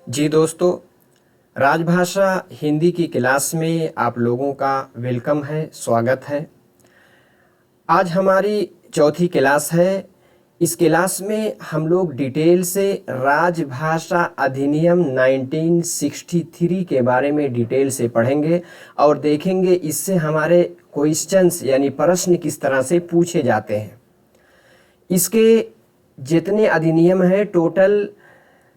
जी दोस्तों, राजभाषा हिंदी की क्लास में आप लोगों का वेलकम है, स्वागत है। आज हमारी चौथी क्लास है। इस क्लास में हम लोग डिटेल से राजभाषा अधिनियम 1963 के बारे में डिटेल से पढ़ेंगे और देखेंगे इससे हमारे क्वेश्चंस यानी प्रश्न किस तरह से पूछे जाते हैं। इसके जितने अधिनियम हैं टोटल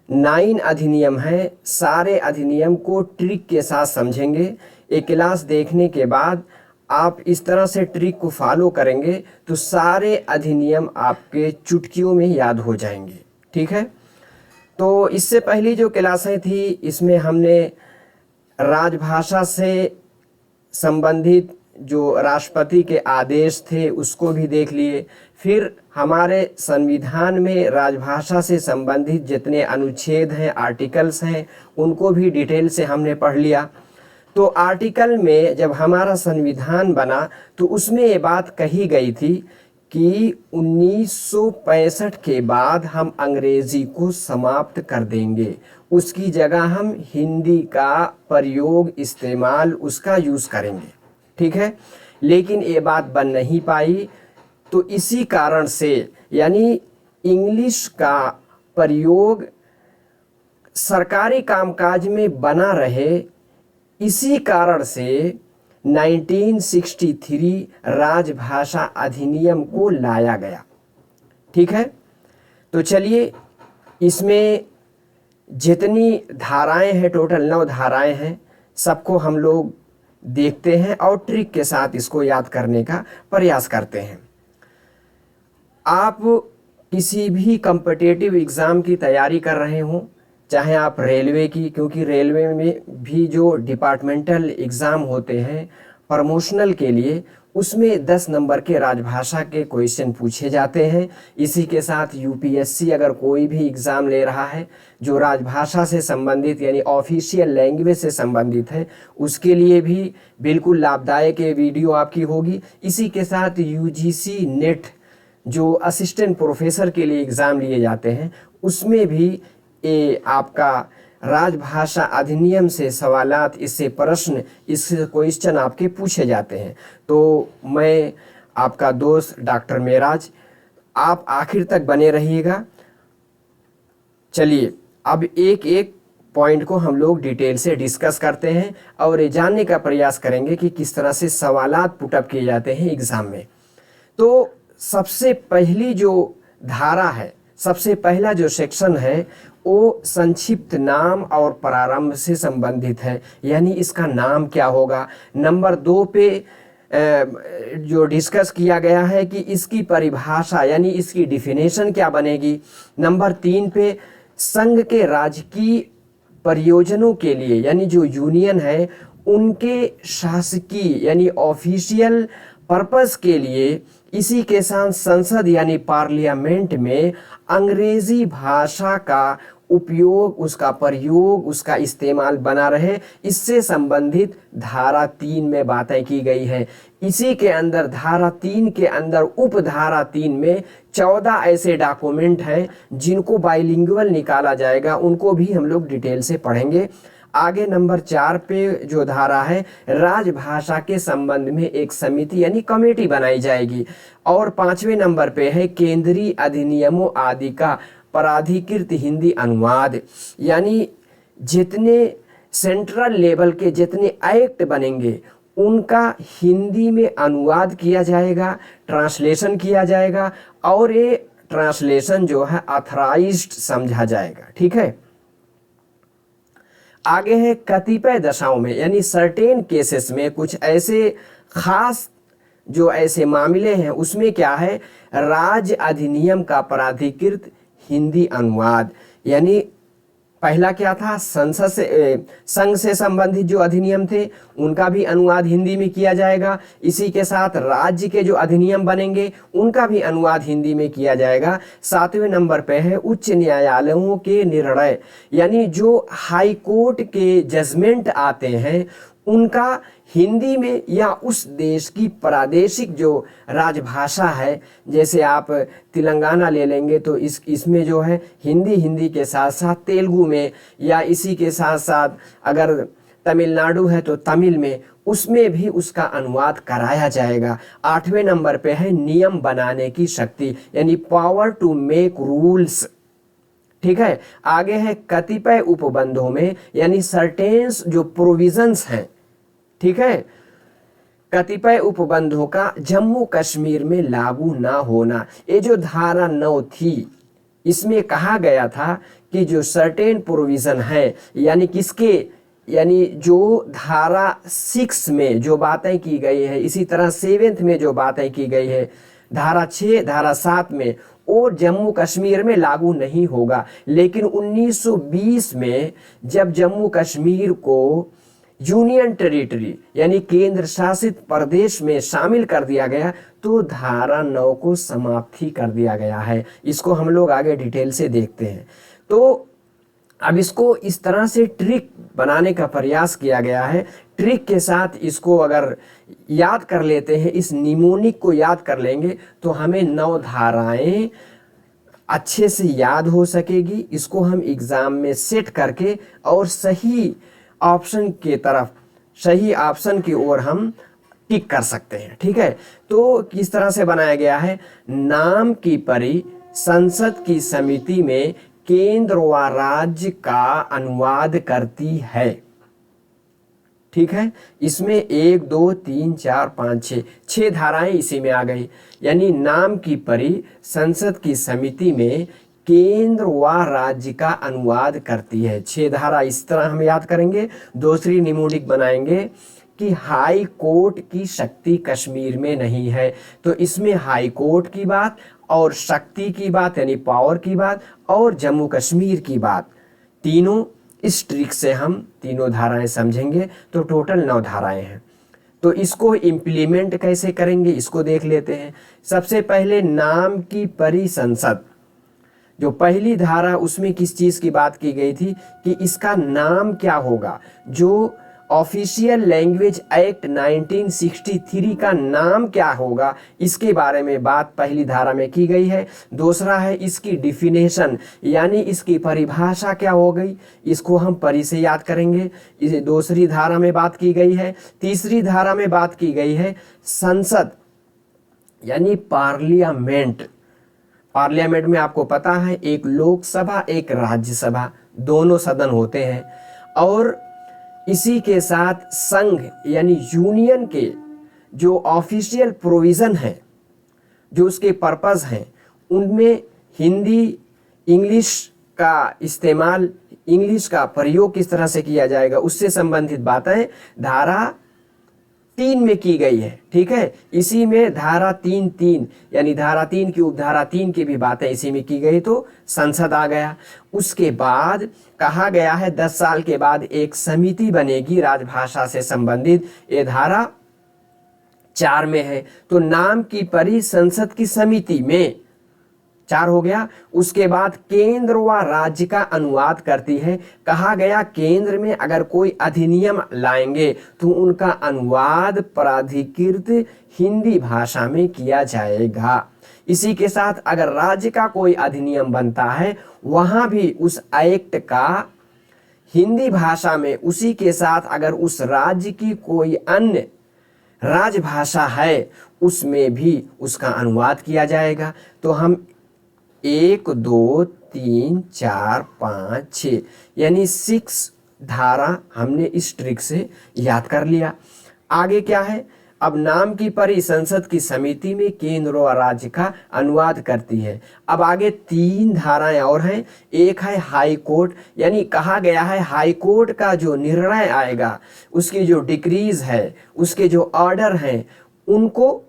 9 अधिनियम है। सारे अधिनियम को ट्रिक के साथ समझेंगे। एक क्लास देखने के बाद आप इस तरह से ट्रिक को फॉलो करेंगे तो सारे अधिनियम आपके चुटकियों में याद हो जाएंगे। ठीक है, तो इससे पहली जो क्लासें थी इसमें हमने राजभाषा से संबंधित जो राष्ट्रपति के आदेश थे उसको भी देख लिए। फिर हमारे संविधान में राजभाषा से संबंधित जितने अनुच्छेद हैं, आर्टिकल्स हैं, उनको भी डिटेल से हमने पढ़ लिया। तो आर्टिकल में जब हमारा संविधान बना तो उसमें ये बात कही गई थी कि 1965 के बाद हम अंग्रेजी को समाप्त कर देंगे, उसकी जगह हम हिंदी का प्रयोग इस्तेमाल उसका यूज़ करेंगे। ठीक है, लेकिन ये बात बन नहीं पाई। तो इसी कारण से यानी इंग्लिश का प्रयोग सरकारी कामकाज में बना रहे, इसी कारण से 1963 राजभाषा अधिनियम को लाया गया। ठीक है, तो चलिए इसमें जितनी धाराएं हैं, टोटल 9 धाराएं हैं, सबको हम लोग देखते हैं और ट्रिक के साथ इसको याद करने का प्रयास करते हैं। आप किसी भी कॉम्पिटिटिव एग्ज़ाम की तैयारी कर रहे हों, चाहे आप रेलवे की, क्योंकि रेलवे में भी जो डिपार्टमेंटल एग्ज़ाम होते हैं प्रमोशनल के लिए, उसमें 10 नंबर के राजभाषा के क्वेश्चन पूछे जाते हैं। इसी के साथ यूपीएससी अगर कोई भी एग्ज़ाम ले रहा है जो राजभाषा से संबंधित यानी ऑफिशियल लैंग्वेज से संबंधित है, उसके लिए भी बिल्कुल लाभदायक ये वीडियो आपकी होगी। इसी के साथ यूजीसी नेट जो असिस्टेंट प्रोफेसर के लिए एग्ज़ाम लिए जाते हैं, उसमें भी ये आपका राजभाषा अधिनियम से सवालात, इससे प्रश्न, इससे क्वेश्चन आपके पूछे जाते हैं। तो मैं आपका दोस्त डॉक्टर मेराज, आप आखिर तक बने रहिएगा। चलिए अब एक एक पॉइंट को हम लोग डिटेल से डिस्कस करते हैं और ये जानने का प्रयास करेंगे कि किस तरह से सवालात पुटअप किए जाते हैं एग्ज़ाम में। तो सबसे पहली जो धारा है, सबसे पहला जो सेक्शन है वो संक्षिप्त नाम और प्रारंभ से संबंधित है, यानी इसका नाम क्या होगा। नंबर 2 पे जो डिस्कस किया गया है कि इसकी परिभाषा यानी इसकी डिफिनेशन क्या बनेगी। नंबर 3 पे संघ के राजकीय प्रयोजनों के लिए यानी जो यूनियन है उनके शासकीय यानी ऑफिशियल पर्पस के लिए, इसी के साथ संसद यानी पार्लियामेंट में अंग्रेजी भाषा का उपयोग, उसका प्रयोग, उसका इस्तेमाल बना रहे, इससे संबंधित धारा 3 में बातें की गई है। इसी के अंदर धारा 3 के अंदर उप धारा 3 में 14 ऐसे डॉक्यूमेंट हैं जिनको बाइलिंगुअल निकाला जाएगा, उनको भी हम लोग डिटेल से पढ़ेंगे। आगे नंबर 4 पे जो धारा है, राजभाषा के संबंध में एक समिति यानी कमेटी बनाई जाएगी। और 5वें नंबर पे है केंद्रीय अधिनियमों आदि का प्राधिकृत हिंदी अनुवाद, यानी जितने सेंट्रल लेवल के जितने एक्ट बनेंगे उनका हिंदी में अनुवाद किया जाएगा, ट्रांसलेशन किया जाएगा और ये ट्रांसलेशन जो है ऑथराइज्ड समझा जाएगा। ठीक है, आगे है कतिपय दशाओं में यानी सर्टेन केसेस में, कुछ ऐसे खास जो ऐसे मामले हैं उसमें क्या है, राज्य अधिनियम का प्राधिकृत हिंदी अनुवाद, यानी पहला क्या था, संसद से संघ से संबंधित जो अधिनियम थे उनका भी अनुवाद हिंदी में किया जाएगा। इसी के साथ राज्य के जो अधिनियम बनेंगे उनका भी अनुवाद हिंदी में किया जाएगा। 7वें नंबर पे है उच्च न्यायालयों के निर्णय, यानी जो हाई कोर्ट के जजमेंट आते हैं उनका हिंदी में या उस देश की प्रादेशिक जो राजभाषा है, जैसे आप तेलंगाना ले लेंगे तो इसमें जो है हिंदी के साथ साथ तेलुगु में, या इसी के साथ साथ अगर तमिलनाडु है तो तमिल में, उसमें भी उसका अनुवाद कराया जाएगा। 8वें नंबर पे है नियम बनाने की शक्ति, यानी पावर टू मेक रूल्स। ठीक है, आगे है कतिपय उपबंधों में, यानी सर्टेन्स जो प्रोविजंस हैं, ठीक है, कतिपय उपबंधों का जम्मू कश्मीर में लागू ना होना। ये जो धारा 9 थी, इसमें कहा गया था कि जो सर्टेन प्रोविजन है, यानी किसके, यानी जो धारा 6 में जो बातें की गई है, इसी तरह 7 में जो बातें की गई है, धारा 6 धारा 7 में, और जम्मू कश्मीर में लागू नहीं होगा। लेकिन 1920 में जब जम्मू कश्मीर को यूनियन टेरिटरी यानी केंद्र शासित प्रदेश में शामिल कर दिया गया, तो धारा 9 को समाप्त ही कर दिया गया है। इसको हम लोग आगे डिटेल से देखते हैं। तो अब इसको इस तरह से ट्रिक बनाने का प्रयास किया गया है। ट्रिक के साथ इसको अगर याद कर लेते हैं, इस निमोनिक को याद कर लेंगे, तो हमें 9 धाराएं अच्छे से याद हो सकेगी। इसको हम एग्जाम में सेट करके और सही ऑप्शन के तरफ, सही ऑप्शन की ओर हम टिक कर सकते हैं। ठीक है, तो किस तरह से बनाया गया है, नाम की परी संसद की समिति में केंद्र व राज्य का अनुवाद करती है। ठीक है, इसमें 1 2 3 4 5 6 धाराएं इसी में आ गई, यानी नाम की परी संसद की समिति में केंद्र व राज्य का अनुवाद करती है। 6 धारा इस तरह हम याद करेंगे। दूसरी निमोनिक बनाएंगे कि हाई कोर्ट की शक्ति कश्मीर में नहीं है, तो इसमें हाई कोर्ट की बात और शक्ति की बात यानी पावर की बात और जम्मू कश्मीर की बात, तीनों इस ट्रिक से हम तीनों धाराएं समझेंगे। तो टोटल 9 धाराएं हैं। तो इसको इम्प्लीमेंट कैसे करेंगे इसको देख लेते हैं। सबसे पहले नाम की परी संसद, जो पहली धारा उसमें किस चीज़ की बात की गई थी कि इसका नाम क्या होगा, जो ऑफिशियल लैंग्वेज एक्ट 1963 का नाम क्या होगा, इसके बारे में बात पहली धारा में की गई है। दूसरा है इसकी डिफिनेशन, यानी इसकी परिभाषा क्या हो गई, इसको हम परी से याद करेंगे। इसे दूसरी धारा में बात की गई है। तीसरी धारा में बात की गई है संसद यानी पार्लियामेंट। पार्लियामेंट में आपको पता है एक लोकसभा एक राज्यसभा, दोनों सदन होते हैं। और इसी के साथ संघ यानी यूनियन के जो ऑफिशियल प्रोविज़न है, जो उसके पर्पस हैं, उनमें हिंदी इंग्लिश का इस्तेमाल, इंग्लिश का प्रयोग किस तरह से किया जाएगा, उससे संबंधित बातें धारा 3 में की गई है। ठीक है, इसी में धारा 3 यानी धारा 3 की उपधारा 3 की भी बातें इसी में की गई, तो संसद आ गया। उसके बाद कहा गया है 10 साल के बाद एक समिति बनेगी राजभाषा से संबंधित, ये धारा 4 में है। तो नाम की परी संसद की समिति में 4 हो गया। उसके बाद केंद्र व राज्य का अनुवाद करती है। कहा गया केंद्र में अगर कोई अधिनियम लाएंगे तो उनका अनुवाद प्राधिकृत हिंदी भाषा में किया जाएगा। इसी के साथ अगर राज्य का कोई अधिनियम बनता है, वहां भी उस एक्ट का हिंदी भाषा में, उसी के साथ अगर उस राज्य की कोई अन्य राजभाषा है उसमें भी उसका अनुवाद किया जाएगा। तो हम 1 2 3 4 5 6 यानी 6 धारा हमने इस ट्रिक से याद कर लिया। आगे क्या है, अब नाम की परी संसद की समिति में केंद्र और राज्य का अनुवाद करती है। अब आगे 3 धाराएं और हैं। एक है हाई कोर्ट, यानी कहा गया है हाई कोर्ट का जो निर्णय आएगा, उसकी जो डिक्रीज है, उसके जो ऑर्डर हैं, उनको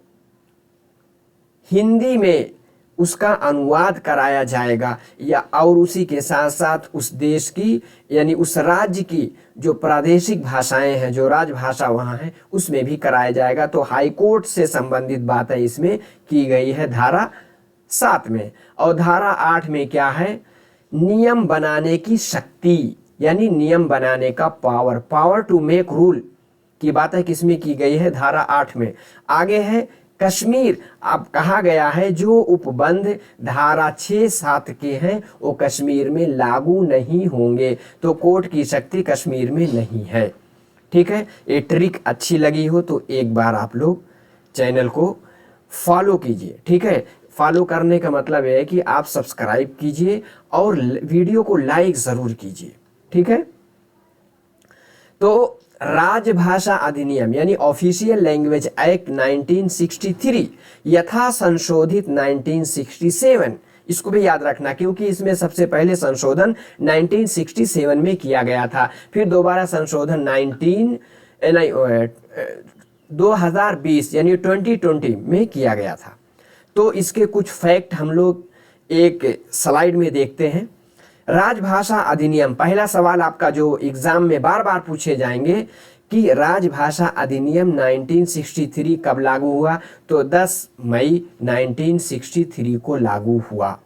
हिंदी में उसका अनुवाद कराया जाएगा, या और उसी के साथ साथ उस देश की यानी उस राज्य की जो प्रादेशिक भाषाएं हैं, जो राजभाषा वहाँ है, उसमें भी कराया जाएगा। तो हाई कोर्ट से संबंधित बातें इसमें की गई है धारा 7 में। और धारा 8 में क्या है, नियम बनाने की शक्ति यानी नियम बनाने का power, power to make rule, की बातें किसमें की गई है, धारा 8 में। आगे है कश्मीर। अब कहा गया है जो उपबंध धारा 6-7 के हैं वो कश्मीर में लागू नहीं होंगे, तो कोर्ट की शक्ति कश्मीर में नहीं है। ठीक है, ये ट्रिक अच्छी लगी हो तो एक बार आप लोग चैनल को फॉलो कीजिए। ठीक है, फॉलो करने का मतलब है कि आप सब्सक्राइब कीजिए और वीडियो को लाइक ज़रूर कीजिए। ठीक है, तो राजभाषा अधिनियम यानी ऑफिशियल लैंग्वेज एक्ट 1963 यथा संशोधित 1967, इसको भी याद रखना क्योंकि इसमें सबसे पहले संशोधन 1967 में किया गया था, फिर दोबारा संशोधन 2020 यानी 2020 में किया गया था। तो इसके कुछ फैक्ट हम लोग एक स्लाइड में देखते हैं। राजभाषा अधिनियम, पहला सवाल आपका जो एग्जाम में बार बार पूछे जाएंगे कि राजभाषा अधिनियम 1963 कब लागू हुआ, तो 10 मई 1963 को लागू हुआ।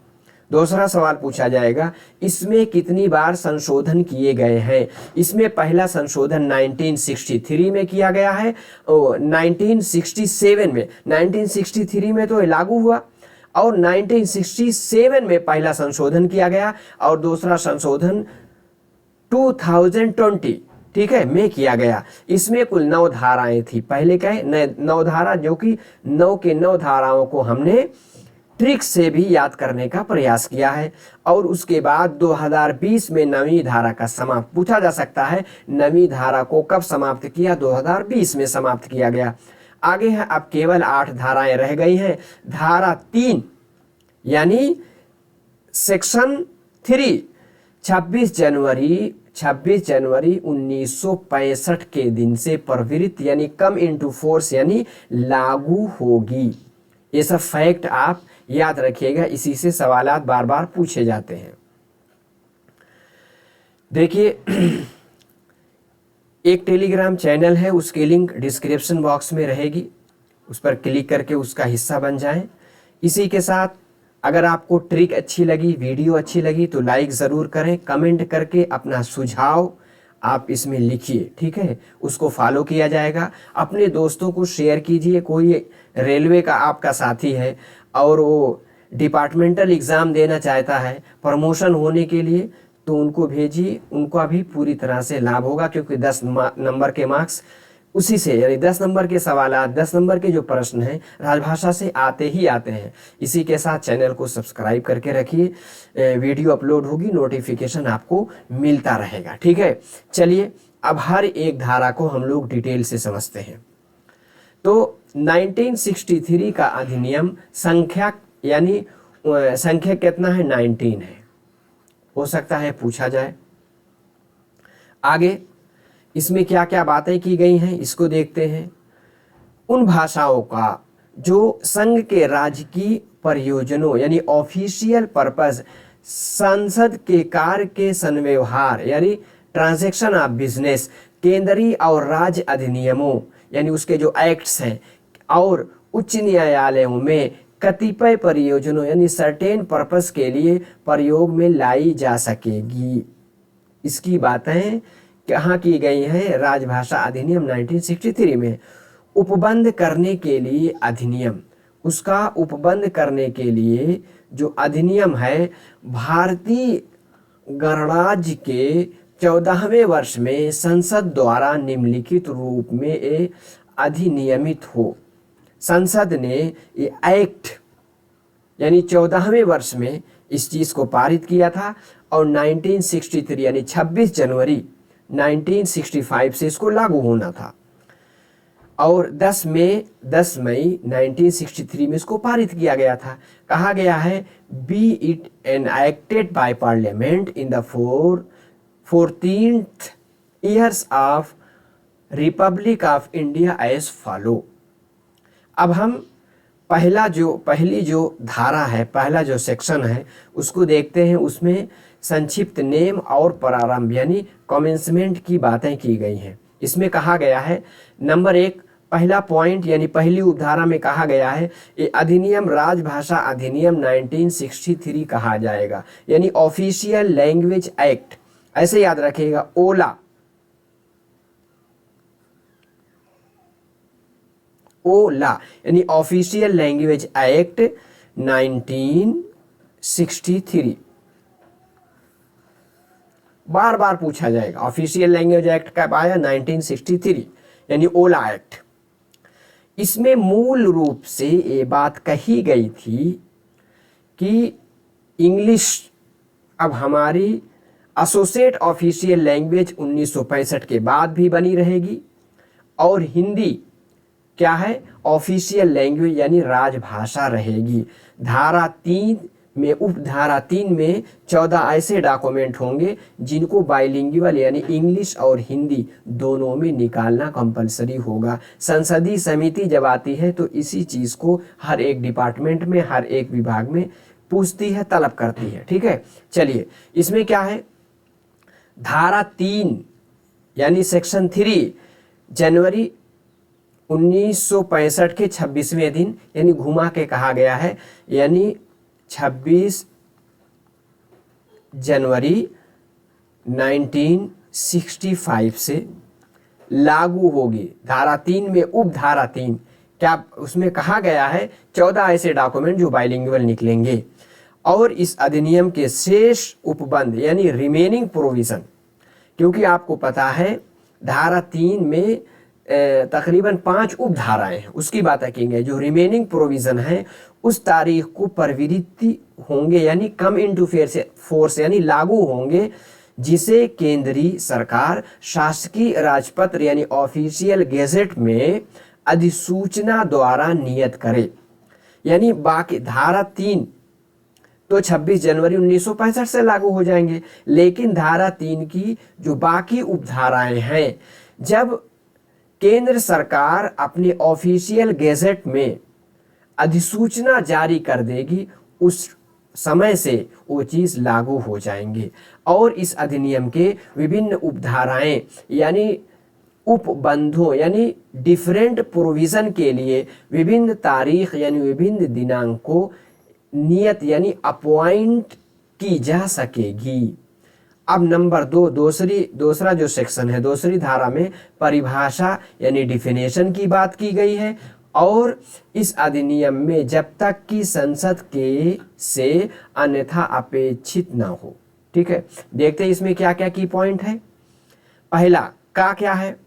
दूसरा सवाल पूछा जाएगा इसमें कितनी बार संशोधन किए गए हैं, इसमें पहला संशोधन 1963 में किया गया है और 1967 में, 1963 में तो लागू हुआ और 1967 में पहला संशोधन किया गया और दूसरा संशोधन 2020, ठीक है, में किया गया। इसमें कुल 9 धाराएं थी। पहले क्या है, 9 धारा, जो कि 9 के 9 धाराओं को हमने ट्रिक से भी याद करने का प्रयास किया है। और उसके बाद 2020 में 9वीं धारा का समाप्त पूछा जा सकता है, 9वीं धारा को कब समाप्त किया, 2020 में समाप्त किया गया। आगे है, अब केवल 8 धाराएं रह गई हैं। धारा 3 यानी सेक्शन 3 26 जनवरी 1965 के दिन से प्रवृत्त यानी कम इनटू फोर्स यानी लागू होगी। ये सब फैक्ट आप याद रखिएगा, इसी से सवालात बार बार पूछे जाते हैं। देखिए एक टेलीग्राम चैनल है, उसकी लिंक डिस्क्रिप्शन बॉक्स में रहेगी, उस पर क्लिक करके उसका हिस्सा बन जाएं। इसी के साथ अगर आपको ट्रिक अच्छी लगी, वीडियो अच्छी लगी तो लाइक ज़रूर करें, कमेंट करके अपना सुझाव आप इसमें लिखिए। ठीक है, उसको फॉलो किया जाएगा। अपने दोस्तों को शेयर कीजिए, कोई रेलवे का आपका साथी है और वो डिपार्टमेंटल एग्ज़ाम देना चाहता है प्रमोशन होने के लिए, तो उनको भेजिए, उनका भी पूरी तरह से लाभ होगा, क्योंकि 10 नंबर के मार्क्स उसी से, यानी 10 नंबर के सवाल, 10 नंबर के जो प्रश्न हैं राजभाषा से आते ही आते हैं। इसी के साथ चैनल को सब्सक्राइब करके रखिए, वीडियो अपलोड होगी नोटिफिकेशन आपको मिलता रहेगा। ठीक है, चलिए अब हर एक धारा को हम लोग डिटेल से समझते हैं। तो 1963 का अधिनियम संख्या यानी संख्या कितना है, 19 है, हो सकता है पूछा जाए। आगे इसमें क्या क्या बातें की गई हैं इसको देखते हैं। उन भाषाओं का जो संघ के राजकीय प्रयोजनों यानी ऑफिशियल पर्पस, संसद के कार्य के संव्यवहार यानी ट्रांजैक्शन ऑफ बिजनेस, केंद्रीय और राज्य अधिनियमों यानी उसके जो एक्ट्स हैं, और उच्च न्यायालयों में कतिपय प्रयोजनों यानी सर्टेन पर्पस के लिए प्रयोग में लाई जा सकेगी। इसकी बातें कहाँ की गई हैं, राजभाषा अधिनियम 1963 में। उपबंध करने के लिए अधिनियम, उसका उपबंध करने के लिए जो अधिनियम है, भारतीय गणराज्य के 14वें वर्ष में संसद द्वारा निम्नलिखित रूप में अधिनियमित हो। संसद ने ये एक्ट यानी 14वें वर्ष में इस चीज़ को पारित किया था और 1963 यानी 26 जनवरी 1965 से इसको लागू होना था और 10 मई 1963 में इसको पारित किया गया था। कहा गया है be it enacted by Parliament in the 14th years of Republic of India as follow. अब हम पहली जो धारा है, पहला जो सेक्शन है उसको देखते हैं। उसमें संक्षिप्त नेम और प्रारंभ यानी कमेंसमेंट की बातें की गई हैं। इसमें कहा गया है नंबर 1 पहला पॉइंट यानी पहली उपधारा में कहा गया है ये अधिनियम राजभाषा अधिनियम 1963 कहा जाएगा, यानी ऑफिशियल लैंग्वेज एक्ट। ऐसे याद रखिएगा, ओला ओला यानी ऑफिशियल लैंग्वेज एक्ट 1963। बार बार पूछा जाएगा ऑफिशियल लैंग्वेज एक्ट कब आया, 1963 यानी ओला एक्ट। इसमें मूल रूप से ये बात कही गई थी कि इंग्लिश अब हमारी एसोसिएट ऑफिशियल लैंग्वेज 1965 के बाद भी बनी रहेगी और हिंदी क्या है, ऑफिशियल लैंग्वेज यानी राजभाषा रहेगी। धारा 3 में उपधारा 3 में 14 ऐसे डॉक्यूमेंट होंगे जिनको बाइलिंगुअल यानी इंग्लिश और हिंदी दोनों में निकालना कंपलसरी होगा। संसदीय समिति जब आती है तो इसी चीज़ को हर एक डिपार्टमेंट में, हर एक विभाग में पूछती है, तलब करती है। ठीक है, चलिए इसमें क्या है, धारा 3 यानी सेक्शन 3 जनवरी 1965 के 26वें दिन यानी घुमा के कहा गया है, यानी 26 जनवरी 1965 से लागू होगी। धारा 3 में उपधारा 3 क्या उसमें कहा गया है 14 ऐसे डॉक्यूमेंट जो बाइलिंगुअल निकलेंगे और इस अधिनियम के शेष उपबंध यानी रिमेनिंग प्रोविजन, क्योंकि आपको पता है धारा 3 में तकरीबन 5 उपधाराएं हैं, उसकी बात करेंगे। जो रिमेनिंग प्रोविजन है उस तारीख को प्रवृत्ति होंगे यानी कम इनटू फोर्स यानी लागू होंगे, जिसे केंद्रीय सरकार शासकीय राजपत्र यानी ऑफिशियल गेजेट में अधिसूचना द्वारा नियत करे। यानी बाकी धारा 3 तो 26 जनवरी 1965 से लागू हो जाएंगे, लेकिन धारा 3 की जो बाकी उपधाराएं हैं जब केंद्र सरकार अपने ऑफिशियल गेजेट में अधिसूचना जारी कर देगी उस समय से वो चीज़ लागू हो जाएंगे। और इस अधिनियम के विभिन्न उपधाराएं यानी उपबंधों यानी डिफरेंट प्रोविजन के लिए विभिन्न तारीख यानी विभिन्न दिनांक को नियत यानी अपॉइंट की जा सकेगी। अब नंबर 2 दूसरा जो सेक्शन है, दूसरी धारा में परिभाषा यानी डिफिनेशन की बात की गई है और इस अधिनियम में जब तक कि संसद के से अन्यथा अपेक्षित ना हो। ठीक है, देखते हैं इसमें क्या क्या की पॉइंट है। पहला का क्या है,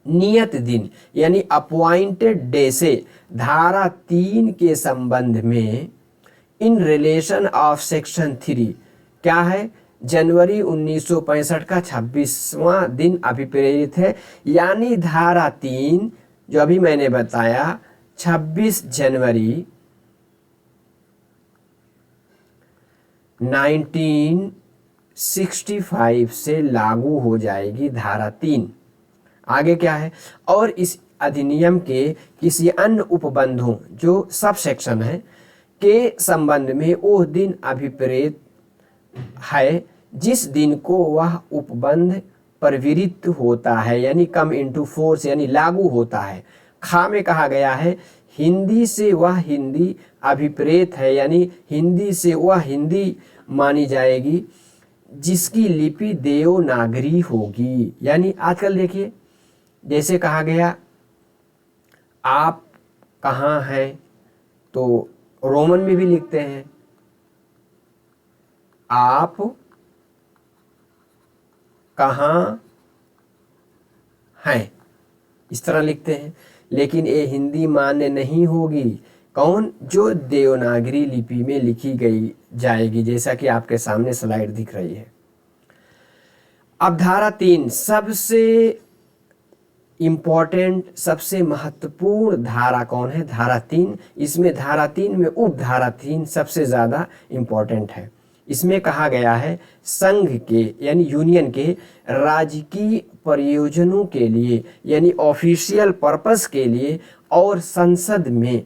नियत दिन यानी अपॉइंटेड डे से धारा 3 के संबंध में इन रिलेशन ऑफ सेक्शन 3 क्या है, जनवरी 1965 का 26वां दिन अभिप्रेरित है। यानी धारा 3 जो अभी मैंने बताया 26 जनवरी 1965 से लागू हो जाएगी धारा 3। आगे क्या है, और इस अधिनियम के किसी अन्य उपबंधों जो सब सेक्शन है के संबंध में वो दिन अभिप्रेत है जिस दिन को वह उपबंध प्रवृत्त होता है यानी कम इनटू फोर्स यानी लागू होता है। खा में कहा गया है हिंदी से वह हिंदी अभिप्रेत है यानी हिंदी से वह हिंदी मानी जाएगी जिसकी लिपि देवनागरी होगी। यानी आजकल देखिए जैसे कहा गया आप कहाँ हैं तो रोमन में भी लिखते हैं, आप कहाँ हैं इस तरह लिखते हैं, लेकिन ये हिंदी मान्य नहीं होगी। कौन, जो देवनागरी लिपि में लिखी गई जाएगी, जैसा कि आपके सामने स्लाइड दिख रही है। अब धारा 3 सबसे इम्पोर्टेंट सबसे महत्वपूर्ण धारा कौन है, धारा 3। इसमें धारा 3 में उपधारा 3 सबसे ज़्यादा इम्पोर्टेंट है। इसमें कहा गया है संघ के यानी यूनियन के राजकीय प्रयोजनों के लिए यानी ऑफिशियल पर्पस के लिए और संसद में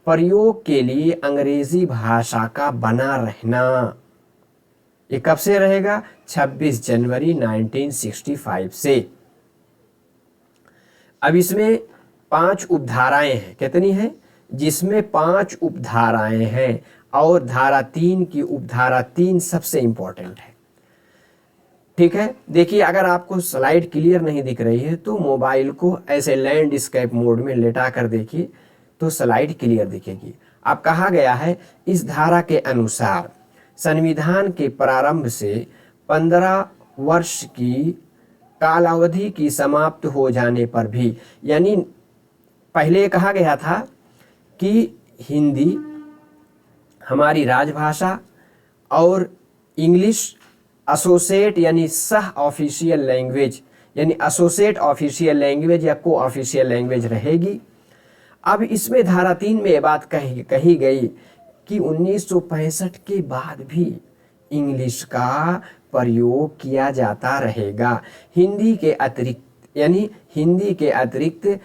प्रयोग के लिए अंग्रेजी भाषा का बना रहना। ये कब से रहेगा, 26 जनवरी 1965 से। अब इसमें 5 उपधाराएं हैं, कितनी हैं, जिसमें 5 उपधाराएं हैं और धारा 3 की उपधारा 3 सबसे इंपॉर्टेंट है। ठीक है, देखिए अगर आपको स्लाइड क्लियर नहीं दिख रही है तो मोबाइल को ऐसे लैंडस्केप मोड में लेटा कर देखिए तो स्लाइड क्लियर दिखेगी। अब कहा गया है इस धारा के अनुसार संविधान के प्रारंभ से 15 वर्ष की कालावधि की समाप्त हो जाने पर भी, यानी पहले कहा गया था कि हिंदी हमारी राजभाषा और इंग्लिश एसोसिएट यानी सह ऑफिशियल लैंग्वेज, यानी एसोसिएट ऑफिशियल लैंग्वेज या को ऑफिशियल लैंग्वेज रहेगी। अब इसमें धारा 3 में ये बात कही गई कि 1965 के बाद भी इंग्लिश का प्रयोग किया जाता रहेगा, हिंदी के अतिरिक्त, यानी हिंदी के अतिरिक्त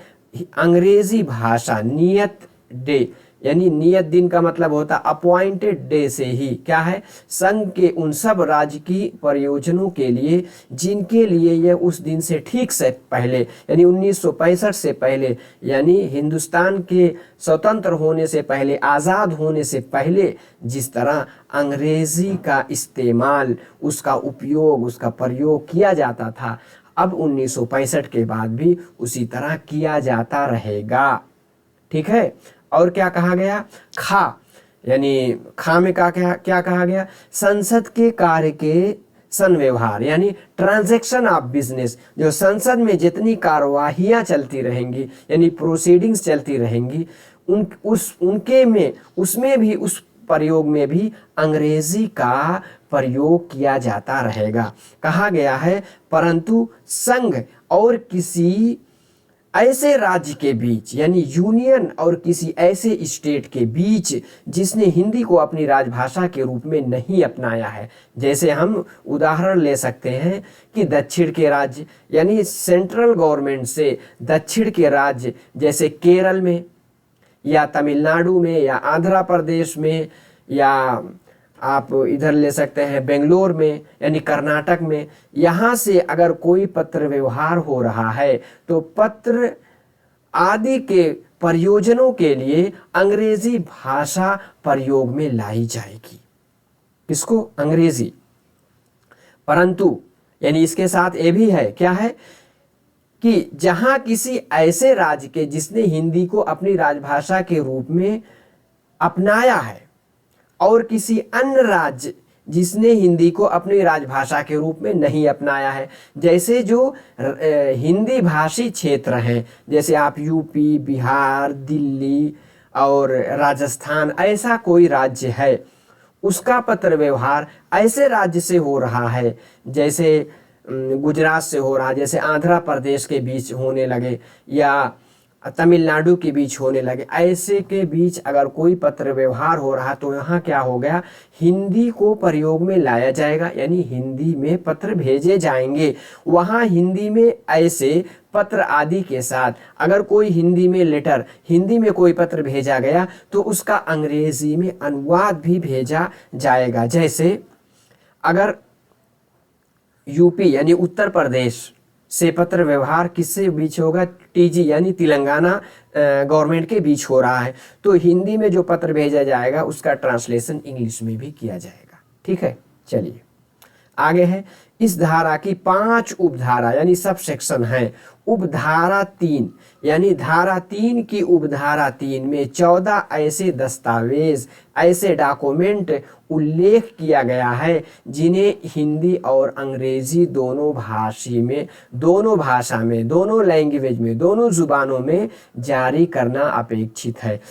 अंग्रेजी भाषा नियत डे, यानी नियत दिन का मतलब होता अपॉइंटेड डे से ही क्या है, संघ के उन सब राजकीय प्रयोजनों के लिए जिनके लिए यह उस दिन से ठीक से पहले, यानी 1965 से पहले, यानी हिंदुस्तान के स्वतंत्र होने से पहले, आज़ाद होने से पहले जिस तरह अंग्रेजी का इस्तेमाल, उसका उपयोग, उसका प्रयोग किया जाता था, अब 1965 के बाद भी उसी तरह किया जाता रहेगा। ठीक है। और क्या कहा गया, खा, यानी खा में क्या कहा गया, संसद के कार्य के संव्यवहार, यानी ट्रांजैक्शन ऑफ बिजनेस, जो संसद में जितनी कार्यवाहियां चलती रहेंगी, यानी प्रोसीडिंग्स चलती रहेंगी, उसमें भी, उस प्रयोग में भी अंग्रेजी का प्रयोग किया जाता रहेगा। कहा गया है परंतु संघ और किसी ऐसे राज्य के बीच, यानी यूनियन और किसी ऐसे स्टेट के बीच जिसने हिंदी को अपनी राजभाषा के रूप में नहीं अपनाया है, जैसे हम उदाहरण ले सकते हैं कि दक्षिण के राज्य, यानी सेंट्रल गवर्नमेंट से दक्षिण के राज्य जैसे केरल में या तमिलनाडु में या आंध्र प्रदेश में, या आप इधर ले सकते हैं बेंगलोर में, यानी कर्नाटक में, यहाँ से अगर कोई पत्र व्यवहार हो रहा है तो पत्र आदि के प्रयोजनों के लिए अंग्रेजी भाषा प्रयोग में लाई जाएगी। किसको, अंग्रेजी। परंतु यानी इसके साथ ये भी है, क्या है कि जहाँ किसी ऐसे राज्य के जिसने हिंदी को अपनी राजभाषा के रूप में अपनाया है और किसी अन्य राज्य जिसने हिंदी को अपनी राजभाषा के रूप में नहीं अपनाया है, जैसे जो हिंदी भाषी क्षेत्र हैं, जैसे आप यूपी, बिहार, दिल्ली और राजस्थान, ऐसा कोई राज्य है, उसका पत्र व्यवहार ऐसे राज्य से हो रहा है, जैसे गुजरात से हो रहा है, जैसे आंध्र प्रदेश के बीच होने लगे या तमिलनाडु के बीच होने लगे, ऐसे के बीच अगर कोई पत्र व्यवहार हो रहा तो यहाँ क्या हो गया, हिंदी को प्रयोग में लाया जाएगा, यानी हिंदी में पत्र भेजे जाएंगे। वहाँ हिंदी में ऐसे पत्र आदि के साथ अगर कोई हिंदी में लेटर, हिंदी में कोई पत्र भेजा गया तो उसका अंग्रेजी में अनुवाद भी भेजा जाएगा। जैसे अगर यूपी यानी उत्तर प्रदेश से पत्र व्यवहार किससे बीच होगा, टीजी यानी तेलंगाना गवर्नमेंट के बीच हो रहा है, तो हिंदी में जो पत्र भेजा जाएगा उसका ट्रांसलेशन इंग्लिश में भी किया जाएगा। ठीक है, चलिए आगे है। इस धारा की 5 उपधारा यानी सब सेक्शन है। उपधारा 3 यानी धारा 3 की उपधारा 3 में 14 ऐसे दस्तावेज, ऐसे डॉक्यूमेंट उल्लेख किया गया है जिन्हें हिंदी और अंग्रेजी दोनों भाषा में, दोनों लैंग्वेज में, दोनों जुबानों में जारी करना अपेक्षित है।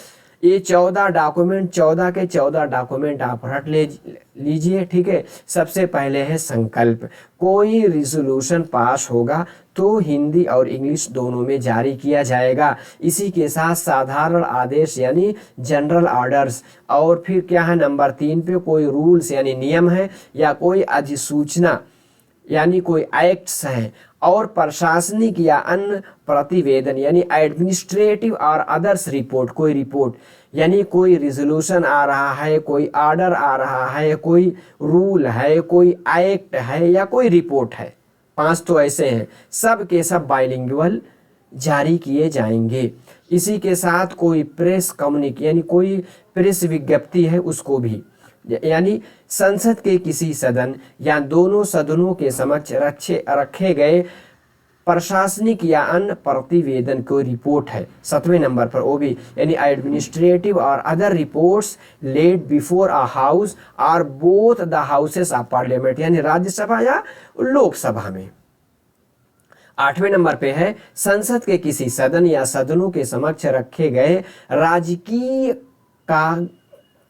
ये 14 डॉक्यूमेंट, 14 के 14 डॉक्यूमेंट आप रट लीजिए। ठीक है, सबसे पहले है संकल्प। कोई रिजोल्यूशन पास होगा तो हिंदी और इंग्लिश दोनों में जारी किया जाएगा। इसी के साथ साधारण आदेश यानी जनरल ऑर्डर्स, और फिर क्या है नंबर 3 पे कोई रूल्स यानी नियम है, या कोई अधिसूचना यानी कोई एक्ट्स हैं, और प्रशासनिक या अन्य प्रतिवेदन यानी एडमिनिस्ट्रेटिव और अदर्स रिपोर्ट, कोई रिपोर्ट यानी कोई रिजोल्यूशन आ रहा है, कोई ऑर्डर आ रहा है, कोई रूल है, कोई एक्ट है या कोई रिपोर्ट है। 5 तो ऐसे हैं, सब के सब बाइलिंगुअल जारी किए जाएंगे। इसी के साथ कोई प्रेस कम्युनिक यानी कोई प्रेस विज्ञप्ति है उसको भी, यानी संसद के किसी सदन या दोनों सदनों के समक्ष रखे गए प्रशासनिक या अन्य प्रतिवेदन को रिपोर्ट है। 7वें नंबर पर वो भी, यानी एडमिनिस्ट्रेटिव और other reports laid before a house और both the houses of parliament, यानी राज्यसभा या लोकसभा में। 8वें नंबर पे है संसद के किसी सदन या सदनों के समक्ष रखे गए राजकीय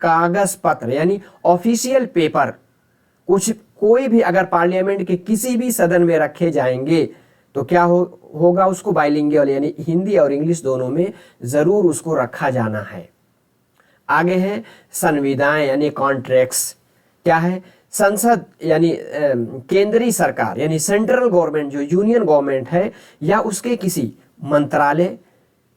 कागज पत्र, यानी ऑफिशियल पेपर, कोई भी अगर पार्लियामेंट के किसी भी सदन में रखे जाएंगे तो क्या होगा, उसको बाइलिंगुअल यानी हिंदी और इंग्लिश दोनों में जरूर उसको रखा जाना है। आगे है संविदाएं यानी कॉन्ट्रैक्ट्स। क्या है, संसद यानी केंद्रीय सरकार यानी सेंट्रल गवर्नमेंट जो यूनियन गवर्नमेंट है, या उसके किसी मंत्रालय,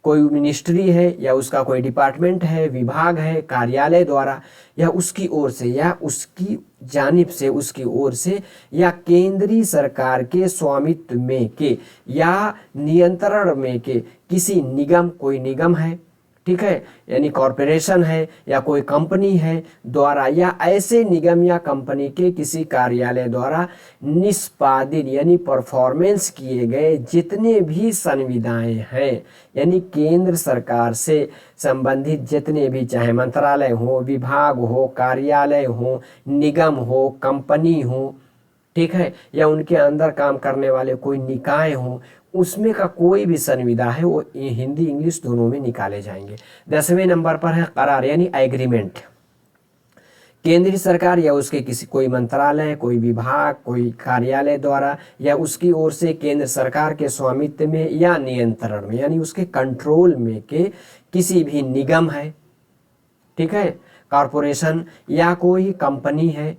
कोई मिनिस्ट्री है या उसका कोई डिपार्टमेंट है, विभाग है, कार्यालय द्वारा या उसकी ओर से या उसकी जानिब से, उसकी ओर से या केंद्रीय सरकार के स्वामित्व में के या नियंत्रण में के किसी निगम, कोई निगम है, ठीक है, यानी कॉरपोरेशन है या कोई कंपनी है द्वारा, या ऐसे निगम या कंपनी के किसी कार्यालय द्वारा निष्पादित यानी परफॉर्मेंस किए गए जितने भी संविदाएं हैं, यानी केंद्र सरकार से संबंधित जितने भी, चाहे मंत्रालय हो, विभाग हो, कार्यालय हो, निगम हो, कंपनी हो, ठीक है, या उनके अंदर काम करने वाले कोई निकाय हो, उसमें का कोई भी संविदा है वो हिंदी इंग्लिश दोनों में निकाले जाएंगे। 10वें नंबर पर है करार यानी एग्रीमेंट। केंद्रीय सरकार या उसके किसी कोई मंत्रालय, कोई विभाग, कोई कार्यालय द्वारा या उसकी ओर से केंद्र सरकार के स्वामित्व में या नियंत्रण में यानी उसके कंट्रोल में के किसी भी निगम है, ठीक है, कॉरपोरेशन या कोई कंपनी है,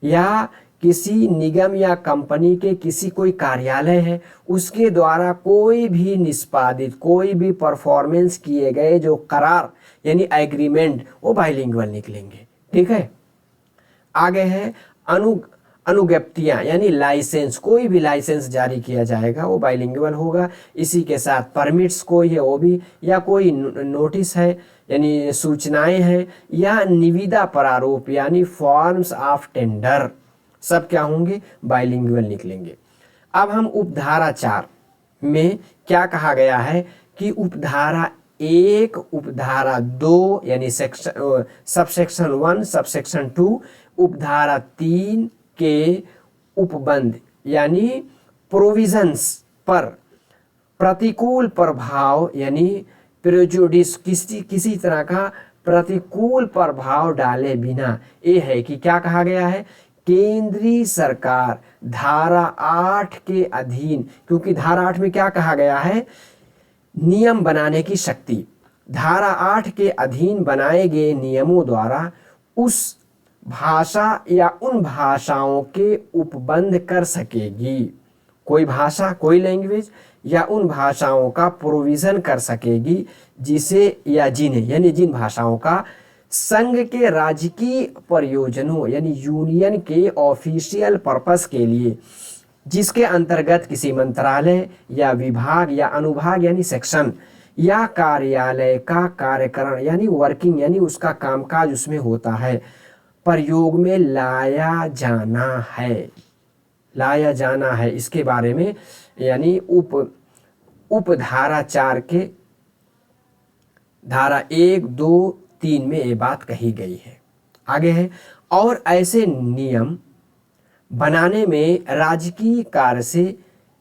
या किसी निगम या कंपनी के किसी कोई कार्यालय है, उसके द्वारा कोई भी निष्पादित, कोई भी परफॉर्मेंस किए गए जो करार यानी एग्रीमेंट, वो बाइलिंगुअल निकलेंगे, ठीक है। आगे है अनुज्ञप्तियां यानी लाइसेंस, कोई भी लाइसेंस जारी किया जाएगा वो बाइलिंगुअल होगा। इसी के साथ परमिट्स कोई है वो भी, या कोई नोटिस है यानी सूचनाएं हैं, या निविदा प्रारूप यानी फॉर्म्स ऑफ टेंडर, सब क्या होंगे, बाइलिंगुअल निकलेंगे। अब हम उपधारा 4 में क्या कहा गया है कि उपधारा 1, उपधारा 2 यानी सबसेक्शन 1, सबसेक्शन 2, उपधारा 3 के उपबंध यानी प्रोविजंस पर प्रतिकूल प्रभाव यानी प्रेजुडिस, किसी तरह का प्रतिकूल प्रभाव डाले बिना, ये है कि क्या कहा गया है, केंद्रीय सरकार धारा 8 के अधीन, क्योंकि धारा 8 में क्या कहा गया है, नियम बनाने की शक्ति, धारा 8 के अधीन बनाए गए नियमों द्वारा उस भाषा या उन भाषाओं के उपबंध कर सकेगी, कोई भाषा, कोई लैंग्वेज या उन भाषाओं का प्रोविजन कर सकेगी जिसे या जिन्हें यानी जिन भाषाओं का संघ के राजकीय प्रयोजनों यानी यूनियन के ऑफिशियल पर्पस के लिए, जिसके अंतर्गत किसी मंत्रालय या विभाग या अनुभाग यानी सेक्शन या कार्यालय का कार्यकरण यानी वर्किंग यानी उसका कामकाज उसमें होता है, प्रयोग में लाया जाना है, इसके बारे में यानी उपधारा 4 के धारा 1, 2, 3 में ये बात कही गई है। आगे है, और ऐसे नियम बनाने में राजकीय कार्य से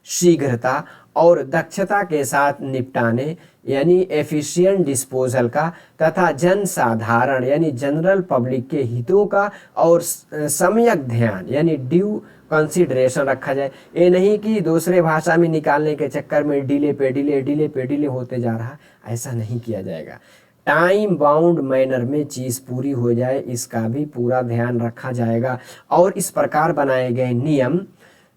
शीघ्रता और दक्षता के साथ निपटाने यानी एफिशिएंट डिस्पोजल का तथा जन साधारण यानी जनरल पब्लिक के हितों का और सम्यक ध्यान यानी ड्यू कंसिडरेशन रखा जाए। ये नहीं कि दूसरे भाषा में निकालने के चक्कर में डिले पे डिले होते जा रहा, ऐसा नहीं किया जाएगा। टाइम बाउंड मैनर में चीज़ पूरी हो जाए, इसका भी पूरा ध्यान रखा जाएगा। और इस प्रकार बनाए गए नियम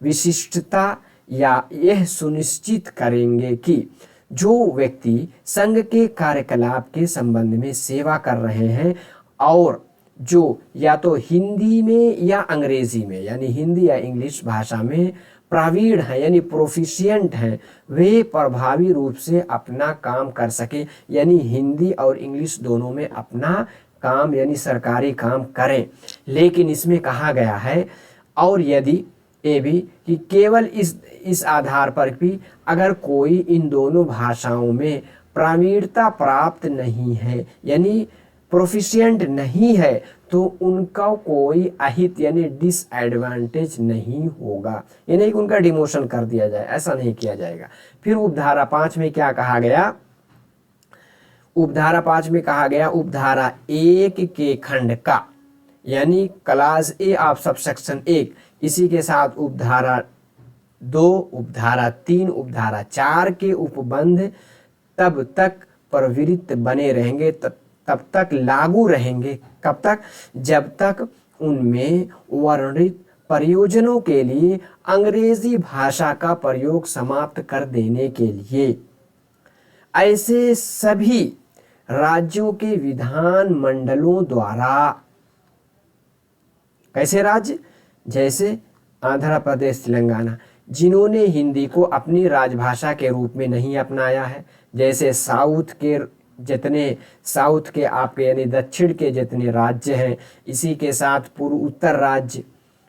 विशिष्टता या यह सुनिश्चित करेंगे कि जो व्यक्ति संघ के कार्यकलाप के संबंध में सेवा कर रहे हैं और जो या तो हिंदी में या अंग्रेजी में यानी हिंदी या इंग्लिश भाषा में प्रवीण है यानी प्रोफिशिएंट हैं, वे प्रभावी रूप से अपना काम कर सके यानी हिंदी और इंग्लिश दोनों में अपना काम यानी सरकारी काम करें। लेकिन इसमें कहा गया है और यदि ये भी कि केवल इस आधार पर भी अगर कोई इन दोनों भाषाओं में प्रावीणता प्राप्त नहीं है यानी प्रोफिशिएंट नहीं है तो उनका कोई अहित यानी डिसएडवांटेज नहीं होगा, ये नहीं कि उनका डिमोशन कर दिया जाए, ऐसा नहीं किया जाएगा। फिर उपधारा 5 में क्या कहा गया? उपधारा 5 में कहा गया उपधारा 1 के खंड का यानी क्लास ए ऑफ सबसेक्शन 1, इसी के साथ उपधारा 2, उपधारा 3, उपधारा 4 के उपबंध तब तक प्रवृत्त बने रहेंगे, तब तक लागू रहेंगे। कब तक? जब तक उनमें वर्णित प्रयोजनों के लिए अंग्रेजी भाषा का प्रयोग समाप्त कर देने के लिए ऐसे सभी राज्यों के विधान मंडलों द्वारा, कैसे राज्य? जैसे आंध्र प्रदेश, तेलंगाना, जिन्होंने हिंदी को अपनी राजभाषा के रूप में नहीं अपनाया है, जैसे साउथ के आपके यानी दक्षिण के जितने राज्य हैं, इसी के साथ पूर्व उत्तर राज्य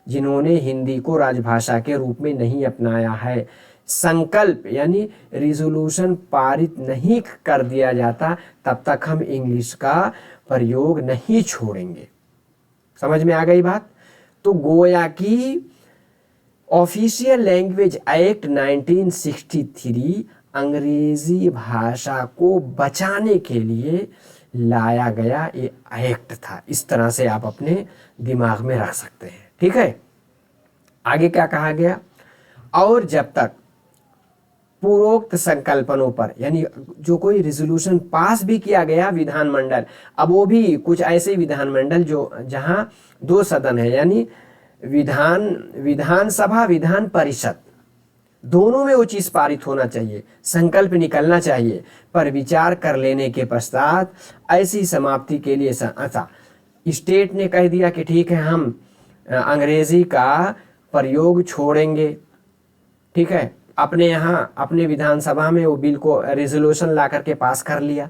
जिन्होंने हिंदी को राजभाषा के रूप में नहीं अपनाया है, संकल्प यानी रिजोल्यूशन पारित नहीं कर दिया जाता तब तक हम इंग्लिश का प्रयोग नहीं छोड़ेंगे। समझ में आ गई बात? तो गोया की ऑफिशियल लैंग्वेज एक्ट 1963 अंग्रेजी भाषा को बचाने के लिए लाया गया ये एक्ट था। इस तरह से आप अपने दिमाग में रख सकते हैं, ठीक है। आगे क्या कहा गया? और जब तक पूर्वोक्त संकल्पनों पर यानी जो कोई रिजोल्यूशन पास भी किया गया विधानमंडल, अब वो भी कुछ ऐसे विधानमंडल जो जहां 2 सदन है यानी विधानसभा विधान परिषद दोनों में वो चीज पारित होना चाहिए, संकल्प निकलना चाहिए, पर विचार कर लेने के पश्चात ऐसी समाप्ति के लिए स्टेट ने कह दिया कि ठीक है हम अंग्रेजी का प्रयोग छोड़ेंगे, ठीक है। अपने यहाँ अपने विधानसभा में वो बिल को रेजोल्यूशन ला करके पास कर लिया।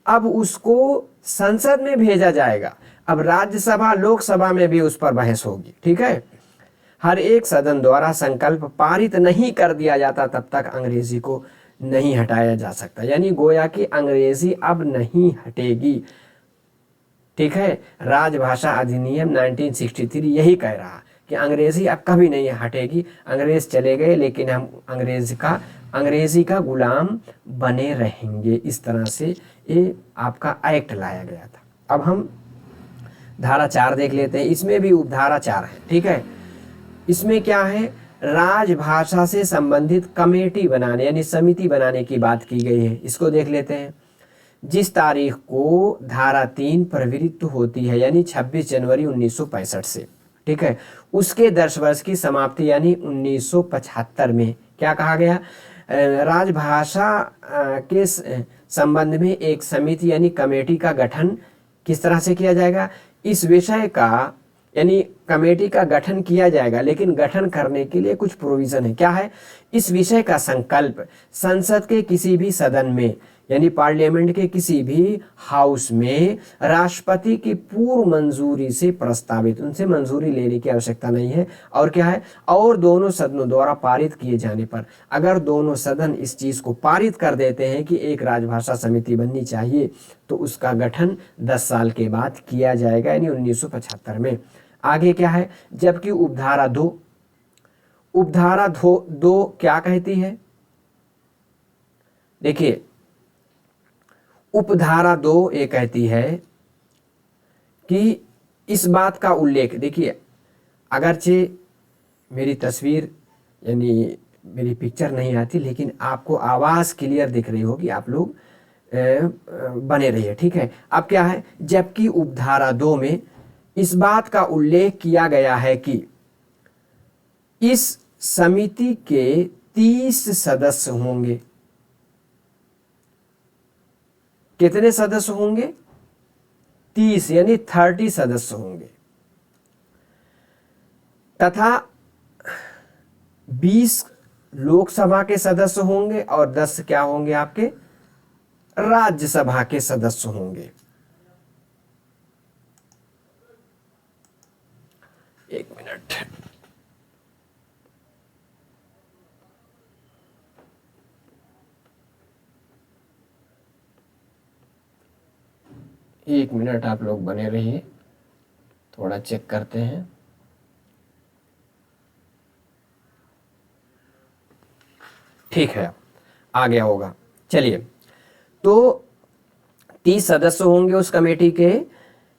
अब उसको संसद में भेजा जाएगा, अब राज्यसभा लोकसभा में भी उस पर बहस होगी, ठीक है। हर एक सदन द्वारा संकल्प पारित नहीं कर दिया जाता तब तक अंग्रेजी को नहीं हटाया जा सकता, यानी गोया कि अंग्रेजी अब नहीं हटेगी, ठीक है। राजभाषा अधिनियम 1963 यही कह रहा कि अंग्रेजी अब कभी नहीं हटेगी, अंग्रेज चले गए लेकिन हम अंग्रेजी का गुलाम बने रहेंगे। इस तरह से ये आपका एक्ट लाया गया था। अब हम धारा 4 देख लेते हैं, इसमें भी उपधारा 4 है, ठीक है। इसमें क्या है? राजभाषा से संबंधित कमेटी बनाने यानी समिति बनाने की बात की गई है। इसको देख लेते हैं। जिस तारीख को धारा 3 प्रवृत्त होती है यानी 26 जनवरी 1965 से, ठीक है, उसके 10 वर्ष की समाप्ति यानी 1975 में क्या कहा गया? राजभाषा के संबंध में एक समिति यानी कमेटी का गठन किस तरह से किया जाएगा? इस विषय का यानी कमेटी का गठन किया जाएगा, लेकिन गठन करने के लिए कुछ प्रोविजन है। क्या है? इस विषय का संकल्प संसद के किसी भी सदन में यानी पार्लियामेंट के किसी भी हाउस में राष्ट्रपति की पूर्व मंजूरी से प्रस्तावित, उनसे मंजूरी लेने की आवश्यकता नहीं है। और क्या है? और दोनों सदनों द्वारा पारित किए जाने पर, अगर दोनों सदन इस चीज को पारित कर देते हैं कि एक राजभाषा समिति बननी चाहिए तो उसका गठन 10 साल के बाद किया जाएगा यानी 1975 में। आगे क्या है? जबकि उपधारा 2 क्या कहती है? देखिए उपधारा 2 ये कहती है कि इस बात का उल्लेख, देखिए अगरचे मेरी तस्वीर यानी मेरी पिक्चर नहीं आती लेकिन आपको आवाज़ क्लियर दिख रही होगी, आप लोग बने रहिए, ठीक है। अब क्या है? जबकि उपधारा 2 में इस बात का उल्लेख किया गया है कि इस समिति के 30 सदस्य होंगे। कितने सदस्य होंगे? 30 यानी 30 सदस्य होंगे तथा 20 लोकसभा के सदस्य होंगे और 10 क्या होंगे? आपके राज्यसभा के सदस्य होंगे। एक मिनट। एक मिनट आप लोग बने रहिए, थोड़ा चेक करते हैं। ठीक है, आ गया होगा। चलिए, तो 30 सदस्य होंगे उस कमेटी के,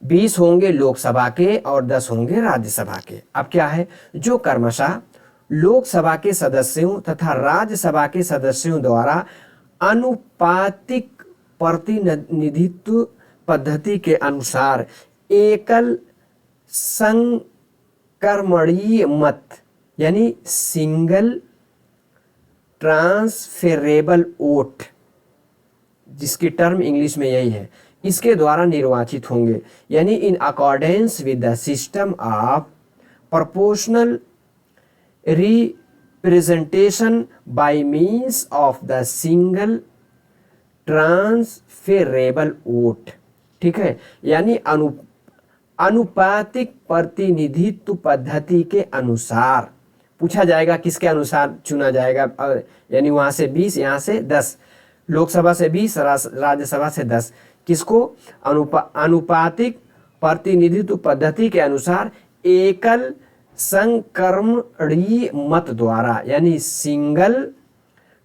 20 होंगे लोकसभा के और 10 होंगे राज्यसभा के। अब क्या है, जो क्रमशः लोकसभा के सदस्यों तथा राज्यसभा के सदस्यों द्वारा अनुपातिक प्रतिनिधित्व पद्धति के अनुसार एकल संक्रमणीय मत यानी सिंगल ट्रांसफेरेबल वोट, जिसकी टर्म इंग्लिश में यही है, इसके द्वारा निर्वाचित होंगे। यानी in accordance with the system of proportional representation by means of the single transferable vote. ठीक है, यानी अनुपातिक प्रतिनिधित्व पद्धति के अनुसार पूछा जाएगा, किसके अनुसार चुना जाएगा, यानी वहां से 20, यहाँ से 10, लोकसभा से 20, राज्यसभा से 10, किसको, अनुपातिक प्रतिनिधित्व पद्धति के अनुसार एकल संक्रमणीय मत द्वारा यानी सिंगल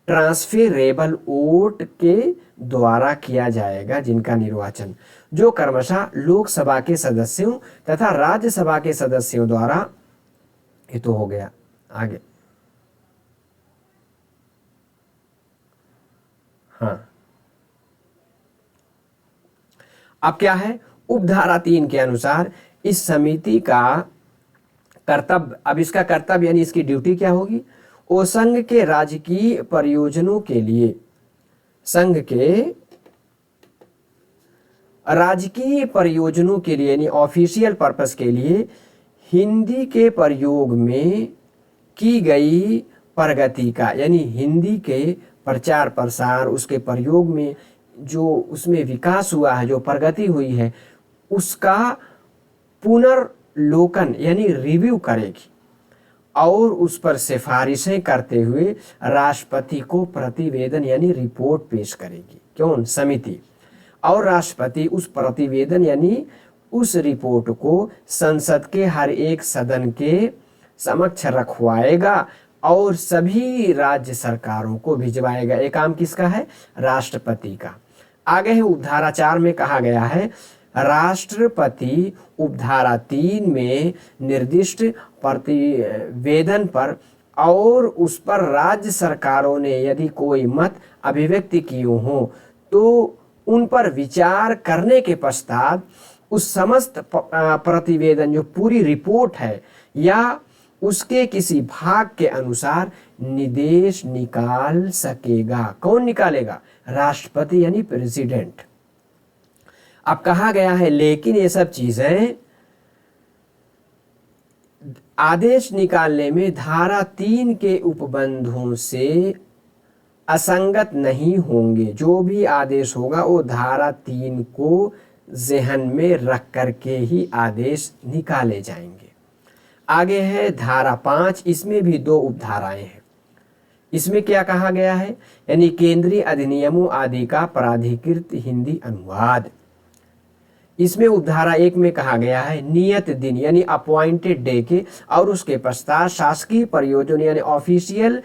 ट्रांसफेरेबल वोट के द्वारा किया जाएगा, जिनका निर्वाचन जो क्रमशः लोकसभा के सदस्यों तथा राज्यसभा के सदस्यों द्वारा, ये तो हो गया। आगे, हाँ, अब क्या है, उपधारा 3 के अनुसार इस समिति का कर्तव्य, अब इसका कर्तव्य यानी इसकी ड्यूटी क्या होगी, वो संघ के राजकीय प्रयोजनों के लिए, संघ के राजकीय प्रयोजनों के लिए यानी ऑफिशियल पर्पस के लिए हिंदी के प्रयोग में की गई प्रगति का, यानी हिंदी के प्रचार प्रसार, उसके प्रयोग में जो उसमें विकास हुआ है, जो प्रगति हुई है, उसका पुनर्लोकन यानी रिव्यू करेगी और उस पर सिफारिशें करते हुए राष्ट्रपति को प्रतिवेदन यानी रिपोर्ट पेश करेगी। कौन, समिति। और राष्ट्रपति उस प्रतिवेदन यानी उस रिपोर्ट को संसद के हर एक सदन के समक्ष रखवाएगा और सभी राज्य सरकारों को भिजवाएगा। ये काम किसका है, राष्ट्रपति का। आगे है उपधारा 4 में कहा गया है, राष्ट्रपति उपधारा 3 में निर्दिष्ट प्रतिवेदन पर और उस पर राज्य सरकारों ने यदि कोई मत अभिव्यक्ति किए हों तो उन पर विचार करने के पश्चात उस समस्त प्रतिवेदन, जो पूरी रिपोर्ट है या उसके किसी भाग के अनुसार निर्देश निकाल सकेगा। कौन निकालेगा, राष्ट्रपति यानी प्रेसिडेंट। अब कहा गया है लेकिन ये सब चीजें आदेश निकालने में धारा 3 के उपबंधों से असंगत नहीं होंगे। जो भी आदेश होगा वो धारा 3 को ज़हन में रख करके ही आदेश निकाले जाएंगे। आगे है धारा 5, इसमें भी 2 उपधाराएं हैं। इसमें क्या कहा गया है, यानी केंद्रीय अधिनियमों आदि का प्राधिकृत हिंदी अनुवाद। इसमें उपधारा 1 में कहा गया है नियत दिन यानी अपॉइंटेड डे के और उसके पश्चात शासकीय प्रयोजन यानी ऑफिशियल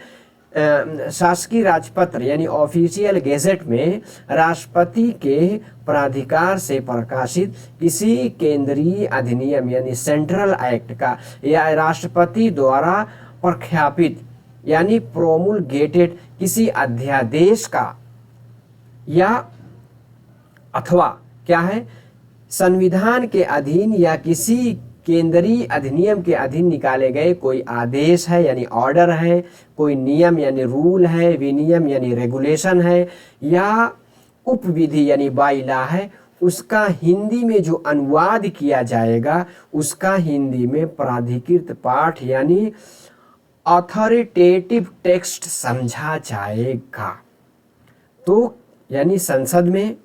शासकीय राजपत्र यानी ऑफिशियल गेजेट में राष्ट्रपति के प्राधिकार से प्रकाशित किसी केंद्रीय अधिनियम यानी सेंट्रल एक्ट का या राष्ट्रपति द्वारा प्रख्यापित यानी प्रोमुलगेटेड किसी अध्यादेश का या अथवा क्या है संविधान के अधीन या किसी केंद्रीय अधिनियम के अधीन निकाले गए कोई आदेश है यानी ऑर्डर है, कोई नियम यानी रूल है, विनियम यानी रेगुलेशन है या उपविधि यानी बाइला है, उसका हिंदी में जो अनुवाद किया जाएगा उसका हिंदी में प्राधिकृत पाठ यानी अथॉरिटेटिव टेक्स्ट समझा जाएगा। तो यानी संसद में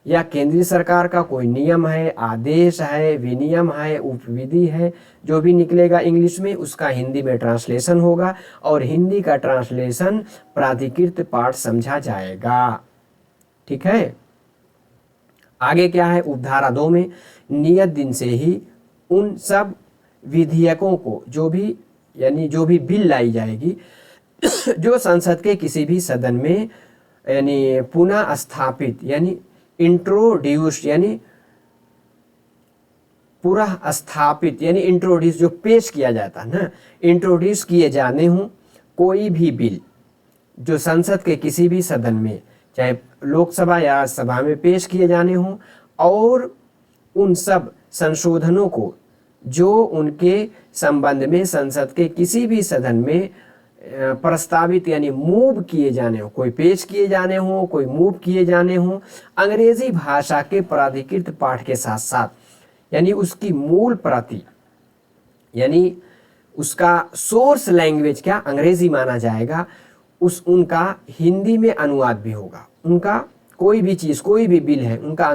या केंद्रीय सरकार का कोई नियम है, आदेश है, विनियम है, उपविधि है, जो भी निकलेगा इंग्लिश में उसका हिंदी में ट्रांसलेशन होगा और हिंदी का ट्रांसलेशन प्राधिकृत पाठ समझा जाएगा। ठीक है। आगे क्या है, उपधारा 2 में नियत दिन से ही उन सब विधेयकों को जो भी बिल लाई जाएगी जो संसद के किसी भी सदन में यानी पुनः स्थापित यानी इंट्रोड्यूस यानी पूरा स्थापित यानी इंट्रोड्यूस जो पेश किया जाता है ना, इंट्रोड्यूस किए जाने हों कोई भी बिल जो संसद के किसी भी सदन में चाहे लोकसभा या राज्यसभा में पेश किए जाने हों और उन सब संशोधनों को जो उनके संबंध में संसद के किसी भी सदन में प्रस्तावित यानी मूव किए जाने हो, कोई पेश किए जाने हो, कोई मूव किए जाने हो, अंग्रेजी भाषा के प्राधिकृत पाठ के साथ साथ यानी उसकी मूल प्रति यानी उसका सोर्स लैंग्वेज क्या अंग्रेजी माना जाएगा, उनका हिंदी में अनुवाद भी होगा। उनका कोई भी चीज़ कोई भी बिल है उनका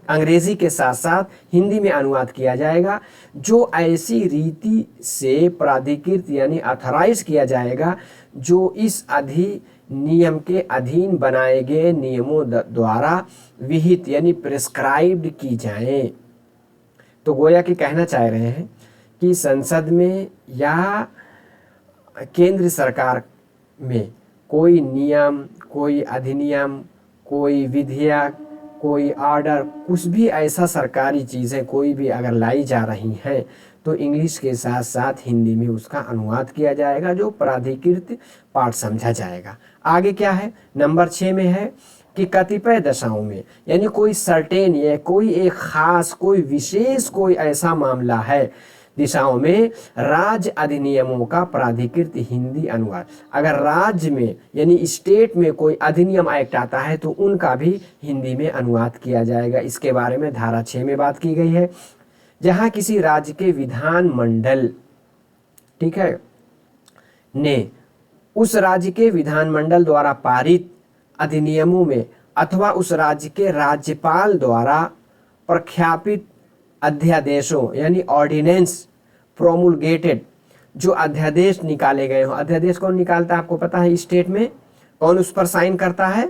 अंग्रेजी के साथ साथ हिंदी में अनुवाद किया जाएगा, जो ऐसी रीति से प्राधिकृत यानी ऑथराइज किया जाएगा जो इस अधिनियम के अधीन बनाए गए नियमों द्वारा विहित यानी प्रिस्क्राइब्ड की जाए। तो गोया कि कहना चाह रहे हैं कि संसद में या केंद्र सरकार में कोई नियम, कोई अधिनियम, कोई विधेयक, कोई ऑर्डर, कुछ भी ऐसा सरकारी चीज़ें कोई भी अगर लाई जा रही हैं तो इंग्लिश के साथ साथ हिंदी में उसका अनुवाद किया जाएगा जो प्राधिकृत पाठ समझा जाएगा। आगे क्या है, नंबर 6 में है कि कतिपय दशाओं में यानी कोई सर्टेन या कोई एक खास कोई विशेष कोई ऐसा मामला है दिशाओं में राज्य अधिनियमों का प्राधिकृत हिंदी अनुवाद, अगर राज्य में यानी स्टेट में कोई अधिनियम एक्ट आता है तो उनका भी हिंदी में अनुवाद किया जाएगा। इसके बारे में धारा 6 में बात की गई है। जहां किसी राज्य के विधान मंडल, ठीक है, ने उस राज्य के विधानमंडल द्वारा पारित अधिनियमों में अथवा उस राज्य के राज्यपाल द्वारा प्रख्यापित अध्यादेशों यानी ऑर्डिनेंस प्रोमुलगेटेड जो अध्यादेश निकाले गए हों। अध्यादेश कौन निकालता है आपको पता है, स्टेट में कौन उस पर साइन करता है,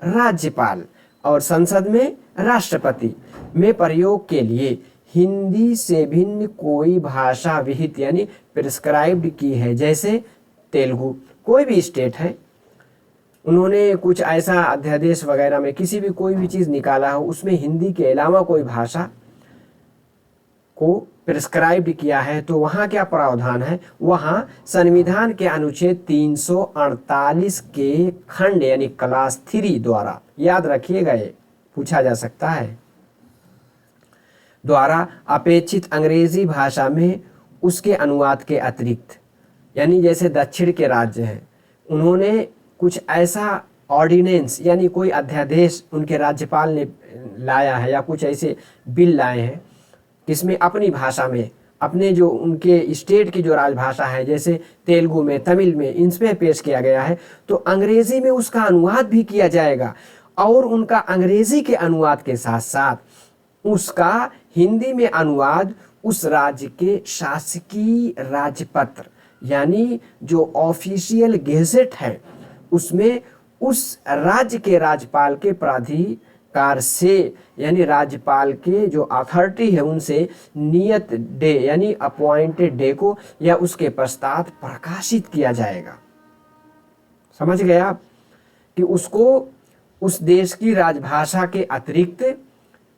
राज्यपाल, और संसद में राष्ट्रपति, में प्रयोग के लिए हिंदी से भिन्न कोई भाषा विहित यानी प्रिस्क्राइब्ड की है। जैसे तेलुगु, कोई भी स्टेट है उन्होंने कुछ ऐसा अध्यादेश वगैरह में किसी भी कोई भी चीज़ निकाला हो उसमें हिंदी के अलावा कोई भाषा को प्रिस्क्राइब्ड किया है तो वहाँ क्या प्रावधान है, वहाँ संविधान के अनुच्छेद 348 के खंड यानी क्लास 3 द्वारा, याद रखिएगा ये पूछा जा सकता है, द्वारा अपेक्षित अंग्रेजी भाषा में उसके अनुवाद के अतिरिक्त, यानी जैसे दक्षिण के राज्य हैं उन्होंने कुछ ऐसा ऑर्डिनेंस यानी कोई अध्यादेश उनके राज्यपाल ने लाया है या कुछ ऐसे बिल लाए हैं किसमें अपनी भाषा में, अपने जो उनके स्टेट की जो राजभाषा है जैसे तेलुगु में, तमिल में, इनमें पेश किया गया है तो अंग्रेजी में उसका अनुवाद भी किया जाएगा और उनका अंग्रेजी के अनुवाद के साथ साथ उसका हिंदी में अनुवाद उस राज्य के शासकीय राजपत्र यानी जो ऑफिशियल गेजेट है उसमें उस राज्य के राज्यपाल के प्राधिकार से यानी राज्यपाल के जो अथॉरिटी है उनसे नियत डे यानी अपॉइंटेड डे को या उसके पश्चात प्रकाशित किया जाएगा। समझ गए आप कि उसको उस देश की राजभाषा के अतिरिक्त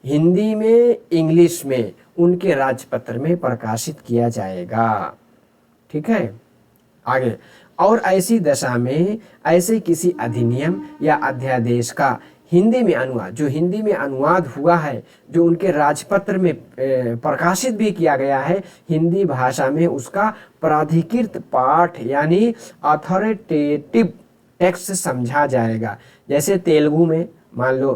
हिंदी में, इंग्लिश में उनके राजपत्र में प्रकाशित किया जाएगा। ठीक है, आगे, और ऐसी दशा में ऐसे किसी अधिनियम या अध्यादेश का हिंदी में अनुवाद, जो हिंदी में अनुवाद हुआ है, जो उनके राजपत्र में प्रकाशित भी किया गया है हिंदी भाषा में, उसका प्राधिकृत पाठ यानी अथॉरिटेटिव टेक्स्ट समझा जाएगा। जैसे तेलुगु में मान लो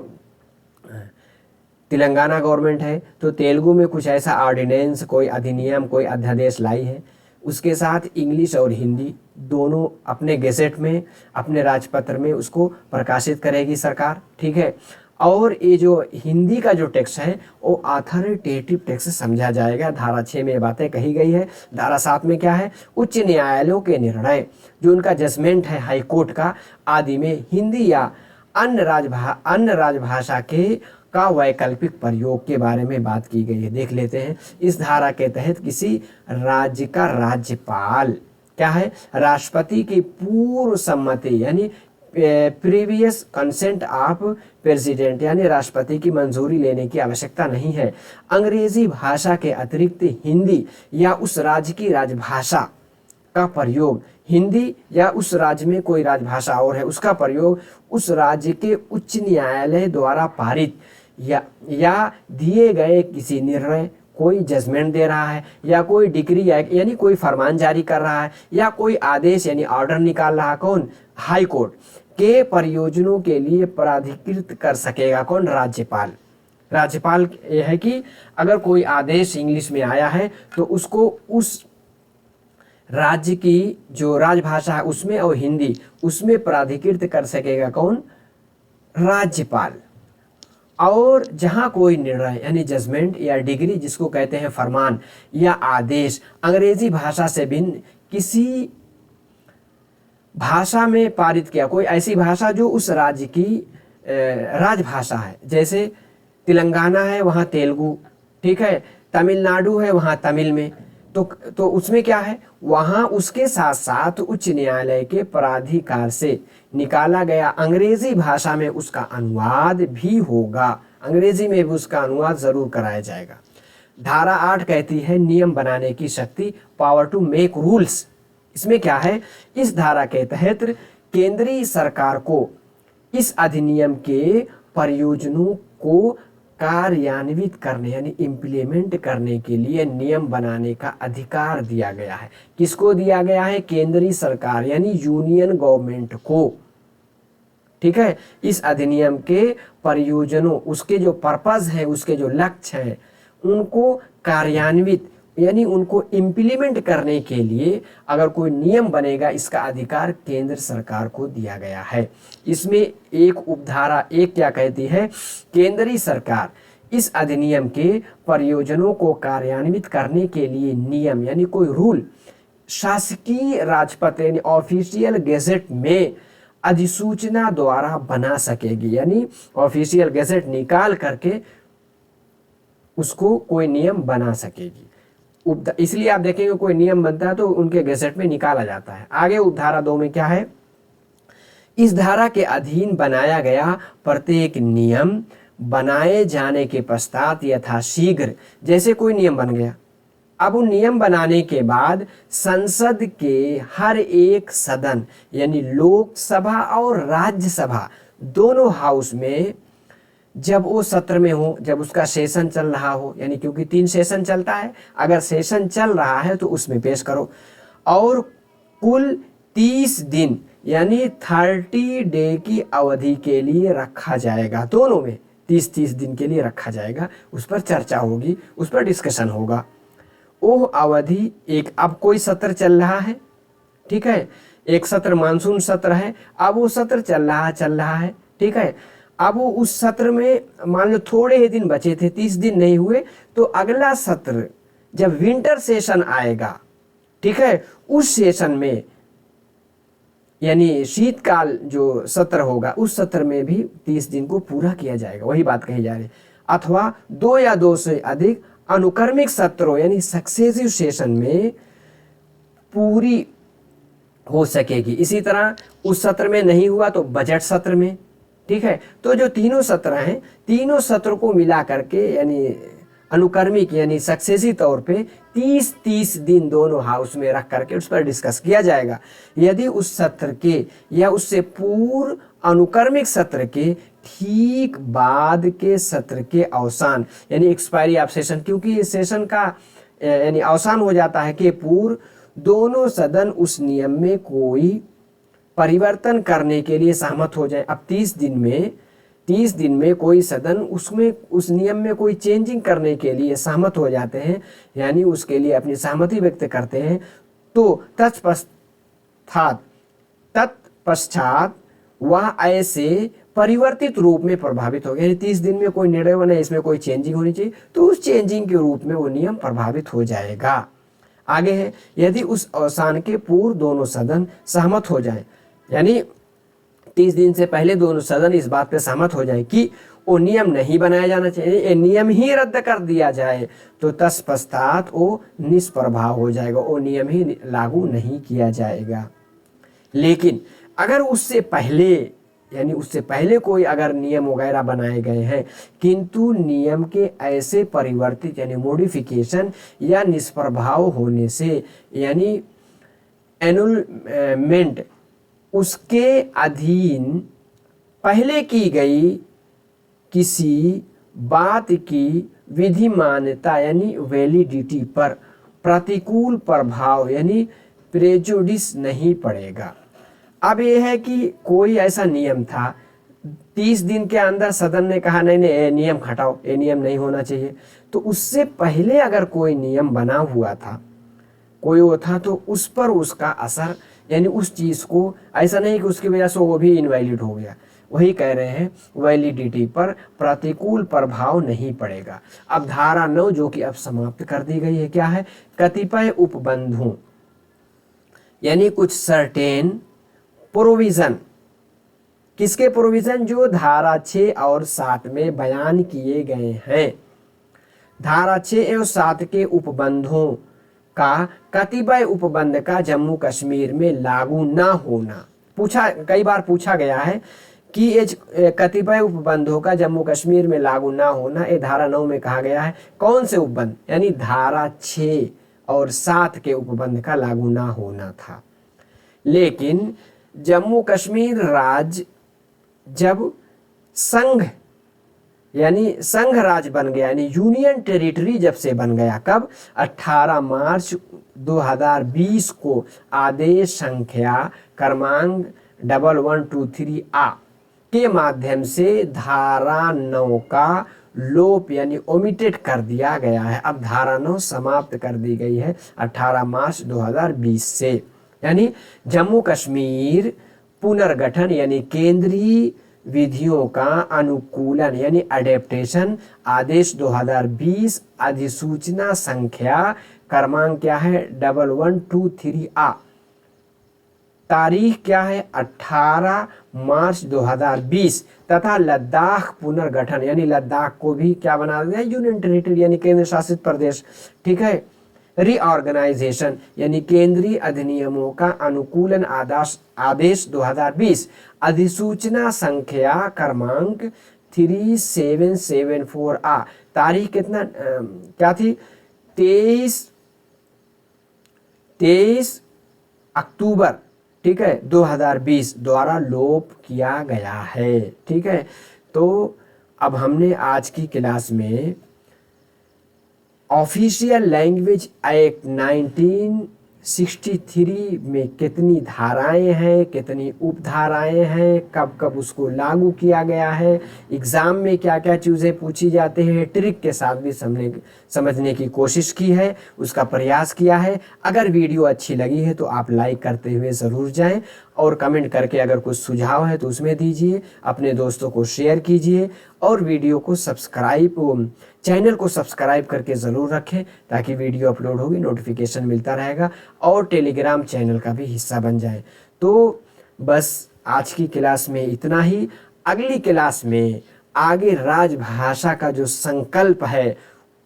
तेलंगाना गवर्नमेंट है तो तेलुगु में कुछ ऐसा ऑर्डिनेंस, कोई अधिनियम, कोई अध्यादेश लाई है, उसके साथ इंग्लिश और हिंदी दोनों अपने गेजेट में, अपने राजपत्र में उसको प्रकाशित करेगी सरकार। ठीक है, और ये जो हिंदी का जो टेक्स्ट है वो अथॉरिटेटिव टेक्स्ट समझा जाएगा। धारा 6 में ये बातें कही गई है। धारा 7 में क्या है, उच्च न्यायालयों के निर्णय जो उनका जजमेंट है हाई कोर्ट का आदि में हिंदी या अन्य राजभाषा के का वैकल्पिक प्रयोग के बारे में बात की गई है। देख लेते हैं। इस धारा के तहत किसी राज्य का राज्यपाल क्या है, राष्ट्रपति की पूर्व सम्मति यानी प्रीवियस कंसेंट ऑफ प्रेसिडेंट यानी राष्ट्रपति की मंजूरी लेने की आवश्यकता नहीं है। अंग्रेजी भाषा के अतिरिक्त हिंदी या उस राज्य की राजभाषा का प्रयोग, हिंदी या उस राज्य में कोई राजभाषा और है उसका प्रयोग उस राज्य के उच्च न्यायालय द्वारा पारित या दिए गए किसी निर्णय, कोई जजमेंट दे रहा है या कोई डिक्री यानी कोई फरमान जारी कर रहा है या कोई आदेश यानी ऑर्डर निकाल रहा, कौन, हाई कोर्ट के प्रयोजनों के लिए प्राधिकृत कर सकेगा, कौन, राज्यपाल। राज्यपाल यह है कि अगर कोई आदेश इंग्लिश में आया है तो उसको उस राज्य की जो राजभाषा है उसमें और हिंदी उसमें प्राधिकृत कर सकेगा, कौन, राज्यपाल। और जहां कोई निर्णय यानी जजमेंट या डिग्री जिसको कहते हैं फरमान या आदेश अंग्रेजी भाषा से भिन्न किसी भाषा में पारित किया, कोई ऐसी भाषा जो उस राज्य की राजभाषा है, जैसे तेलंगाना है वहाँ तेलुगु, ठीक है, तमिलनाडु है वहाँ तमिल में, तो उसमें क्या है, वहाँ उसके साथ साथ उच्च न्यायालय के प्राधिकार से निकाला गया अंग्रेजी भाषा में उसका अनुवाद भी होगा, अंग्रेजी में भी उसका अनुवाद जरूर कराया जाएगा। धारा 8 कहती है नियम बनाने की शक्ति, पावर टू मेक रूल्स। इसमें क्या है, इस धारा के तहत केंद्रीय सरकार को इस अधिनियम के प्रयोजनों को कार्यान्वित करने यानी इम्प्लीमेंट करने के लिए नियम बनाने का अधिकार दिया गया है। किसको दिया गया है, केंद्रीय सरकार यानी यूनियन गवर्नमेंट को, ठीक है। इस अधिनियम के प्रयोजनों, उसके जो पर्पस है, उसके जो लक्ष्य हैं, उनको कार्यान्वित यानी उनको इम्प्लीमेंट करने के लिए अगर कोई नियम बनेगा इसका अधिकार केंद्र सरकार को दिया गया है। इसमें एक उपधारा 1 क्या कहती है, केंद्रीय सरकार इस अधिनियम के प्रयोजनों को कार्यान्वित करने के लिए नियम यानी कोई रूल शासकीय राजपत्र यानी ऑफिशियल गेजेट में अधिसूचना द्वारा बना सकेगी, यानी ऑफिशियल गेजेट निकाल करके उसको कोई नियम बना सकेगी। इसलिए आप देखेंगे कोई नियम बनता है तो उनके गेजेट में निकाला जाता है। आगे उपधारा 2 में क्या है, इस धारा के अधीन बनाया गया प्रत्येक नियम बनाए जाने के पश्चात यथाशीघ्र, जैसे कोई नियम बन गया, अब उन नियम बनाने के बाद संसद के हर एक सदन यानी लोकसभा और राज्यसभा दोनों हाउस में जब वो सत्र में हो, जब उसका सेशन चल रहा हो, यानी क्योंकि 3 सेशन चलता है, अगर सेशन चल रहा है तो उसमें पेश करो, और कुल 30 दिन यानी 30 डे की अवधि के लिए रखा जाएगा। दोनों में 30 दिन के लिए रखा जाएगा, उस पर चर्चा होगी, उस पर डिस्कशन होगा। वो अवधि अब कोई सत्र चल रहा है, ठीक है, एक सत्र मानसून सत्र है, अब वो सत्र चल रहा है, ठीक है। अब वो उस सत्र में मान लो थोड़े ही दिन बचे थे, 30 दिन नहीं हुए, तो अगला सत्र जब विंटर सेशन आएगा, ठीक है, उस सेशन में यानी शीतकाल जो सत्र होगा उस सत्र में भी 30 दिन को पूरा किया जाएगा, वही बात कही जा रही। अथवा 2 या 2 से अधिक अनुक्रमिक सत्रों यानी सक्सेसिव सेशन में पूरी हो सकेगी। इसी तरह उस सत्र में नहीं हुआ तो बजट सत्र में, ठीक है। तो जो तीनों सत्र हैं, तीनों सत्र को मिला करके यानी अनुक्रमिक यानी सक्सेसिव तौर पे 30 दिन दोनों हाउस में रख करके उस पर डिस्कस किया जाएगा। यदि उस सत्र के या उससे पूर्व अनुक्रमिक सत्र के ठीक बाद के सत्र के अवसान यानी एक्सपायरी ऑफ सेशन, क्योंकि इस सेशन का यानी अवसान हो जाता है के पूर्व दोनों सदन उस नियम में कोई परिवर्तन करने के लिए सहमत हो जाए। अब 30 दिन में कोई सदन उसमें उस नियम में कोई चेंजिंग करने के लिए सहमत हो जाते हैं, यानी उसके लिए अपनी सहमति व्यक्त करते हैं, तो तत्पश्चात वह ऐसे परिवर्तित रूप में प्रभावित हो गया। यानी 30 दिन में कोई निर्णय बने, इसमें कोई चेंजिंग होनी चाहिए, तो उस चेंजिंग के रूप में वो नियम प्रभावित हो जाएगा। आगे है, यदि उस अवसान के पूर्व दोनों सदन सहमत हो जाएं, यानी 30 दिन से पहले दोनों सदन इस बात पे सहमत हो जाए कि वो नियम नहीं बनाया जाना चाहिए, ये नियम ही रद्द कर दिया जाए, तो तत्पश्चात वो निष्प्रभाव हो जाएगा, वो नियम ही लागू नहीं किया जाएगा। लेकिन अगर उससे पहले, यानी उससे पहले कोई अगर नियम वगैरह बनाए गए हैं, किंतु नियम के ऐसे परिवर्तित यानी मॉडिफिकेशन या निष्प्रभाव होने से, यानी एनुलमेंट उसके अधीन पहले की गई किसी बात की विधिमान्यता यानी वैलिडिटी पर प्रतिकूल प्रभाव यानी प्रेजुडिस नहीं पड़ेगा। अब यह है कि कोई ऐसा नियम था, 30 दिन के अंदर सदन ने कहा नहीं नहीं ये नियम हटाओ, ये नियम नहीं होना चाहिए, तो उससे पहले अगर कोई नियम बना हुआ था, कोई वो था, तो उस पर उसका असर यानी उस चीज़ को, ऐसा नहीं कि उसकी वजह से वो भी इनवैलिड हो गया, वही कह रहे हैं वैलिडिटी पर प्रतिकूल प्रभाव नहीं पड़ेगा। अब धारा 9 जो कि अब समाप्त कर दी गई है, क्या है, कतिपय उपबंधों यानी कुछ सर्टेन प्रोविजन, किसके प्रोविजन, जो धारा 6 और 7 में बयान किए गए हैं। धारा 6 एवं 7 के उपबंधों का कतिपय उपबंध का जम्मू कश्मीर में लागू न होना, कई बार पूछा गया है कि ये कतिपय उपबंधों का जम्मू कश्मीर में लागू ना होना, ये धारा 9 में कहा गया है। कौन से उपबंध, यानी धारा 6 और 7 के उपबंध का लागू ना होना था। लेकिन जम्मू कश्मीर राज्य जब संघ यानी संघ राज्य बन गया, यानी यूनियन टेरिटरी जब से बन गया, कब, 18 मार्च 2020 को आदेश संख्या क्रमांक 1123A के माध्यम से धारा 9 का लोप यानी ओमिटेड कर दिया गया है। अब धारा 9 समाप्त कर दी गई है 18 मार्च 2020 से। यानी जम्मू कश्मीर पुनर्गठन यानी केंद्रीय विधियों का अनुकूलन यानी अडेप्टेशन आदेश 2020 अधिसूचना संख्या क्रमांक क्या है, 1123A, तारीख क्या है, 18 मार्च 2020, तथा लद्दाख पुनर्गठन यानी लद्दाख को भी क्या बना दिया, यूनियन टेरिटरी यानी केंद्र शासित प्रदेश, ठीक है। रीऑर्गेनाइजेशन यानी केंद्रीय अधिनियमों का अनुकूलन आदेश 2020 अधिसूचना संख्या क्रमांक 3774A, तारीख कितना क्या थी, 23 अक्टूबर, ठीक है, 2020 द्वारा लोप किया गया है। ठीक है, तो अब हमने आज की क्लास में ऑफिशियल लैंग्वेज एक्ट 1963 में कितनी धाराएं हैं, कितनी उपधाराएं हैं, कब कब उसको लागू किया गया है, एग्ज़ाम में क्या क्या चीज़ें पूछी जाती हैं, ट्रिक के साथ भी समझने की कोशिश की है, उसका प्रयास किया है। अगर वीडियो अच्छी लगी है तो आप लाइक करते हुए ज़रूर जाएं और कमेंट करके अगर कुछ सुझाव है तो उसमें दीजिए, अपने दोस्तों को शेयर कीजिए और वीडियो को चैनल को सब्सक्राइब करके ज़रूर रखें ताकि वीडियो अपलोड होगी नोटिफिकेशन मिलता रहेगा और टेलीग्राम चैनल का भी हिस्सा बन जाए। तो बस आज की क्लास में इतना ही। अगली क्लास में आगे राजभाषा का जो संकल्प है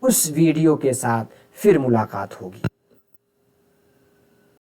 उस वीडियो के साथ फिर मुलाकात होगी।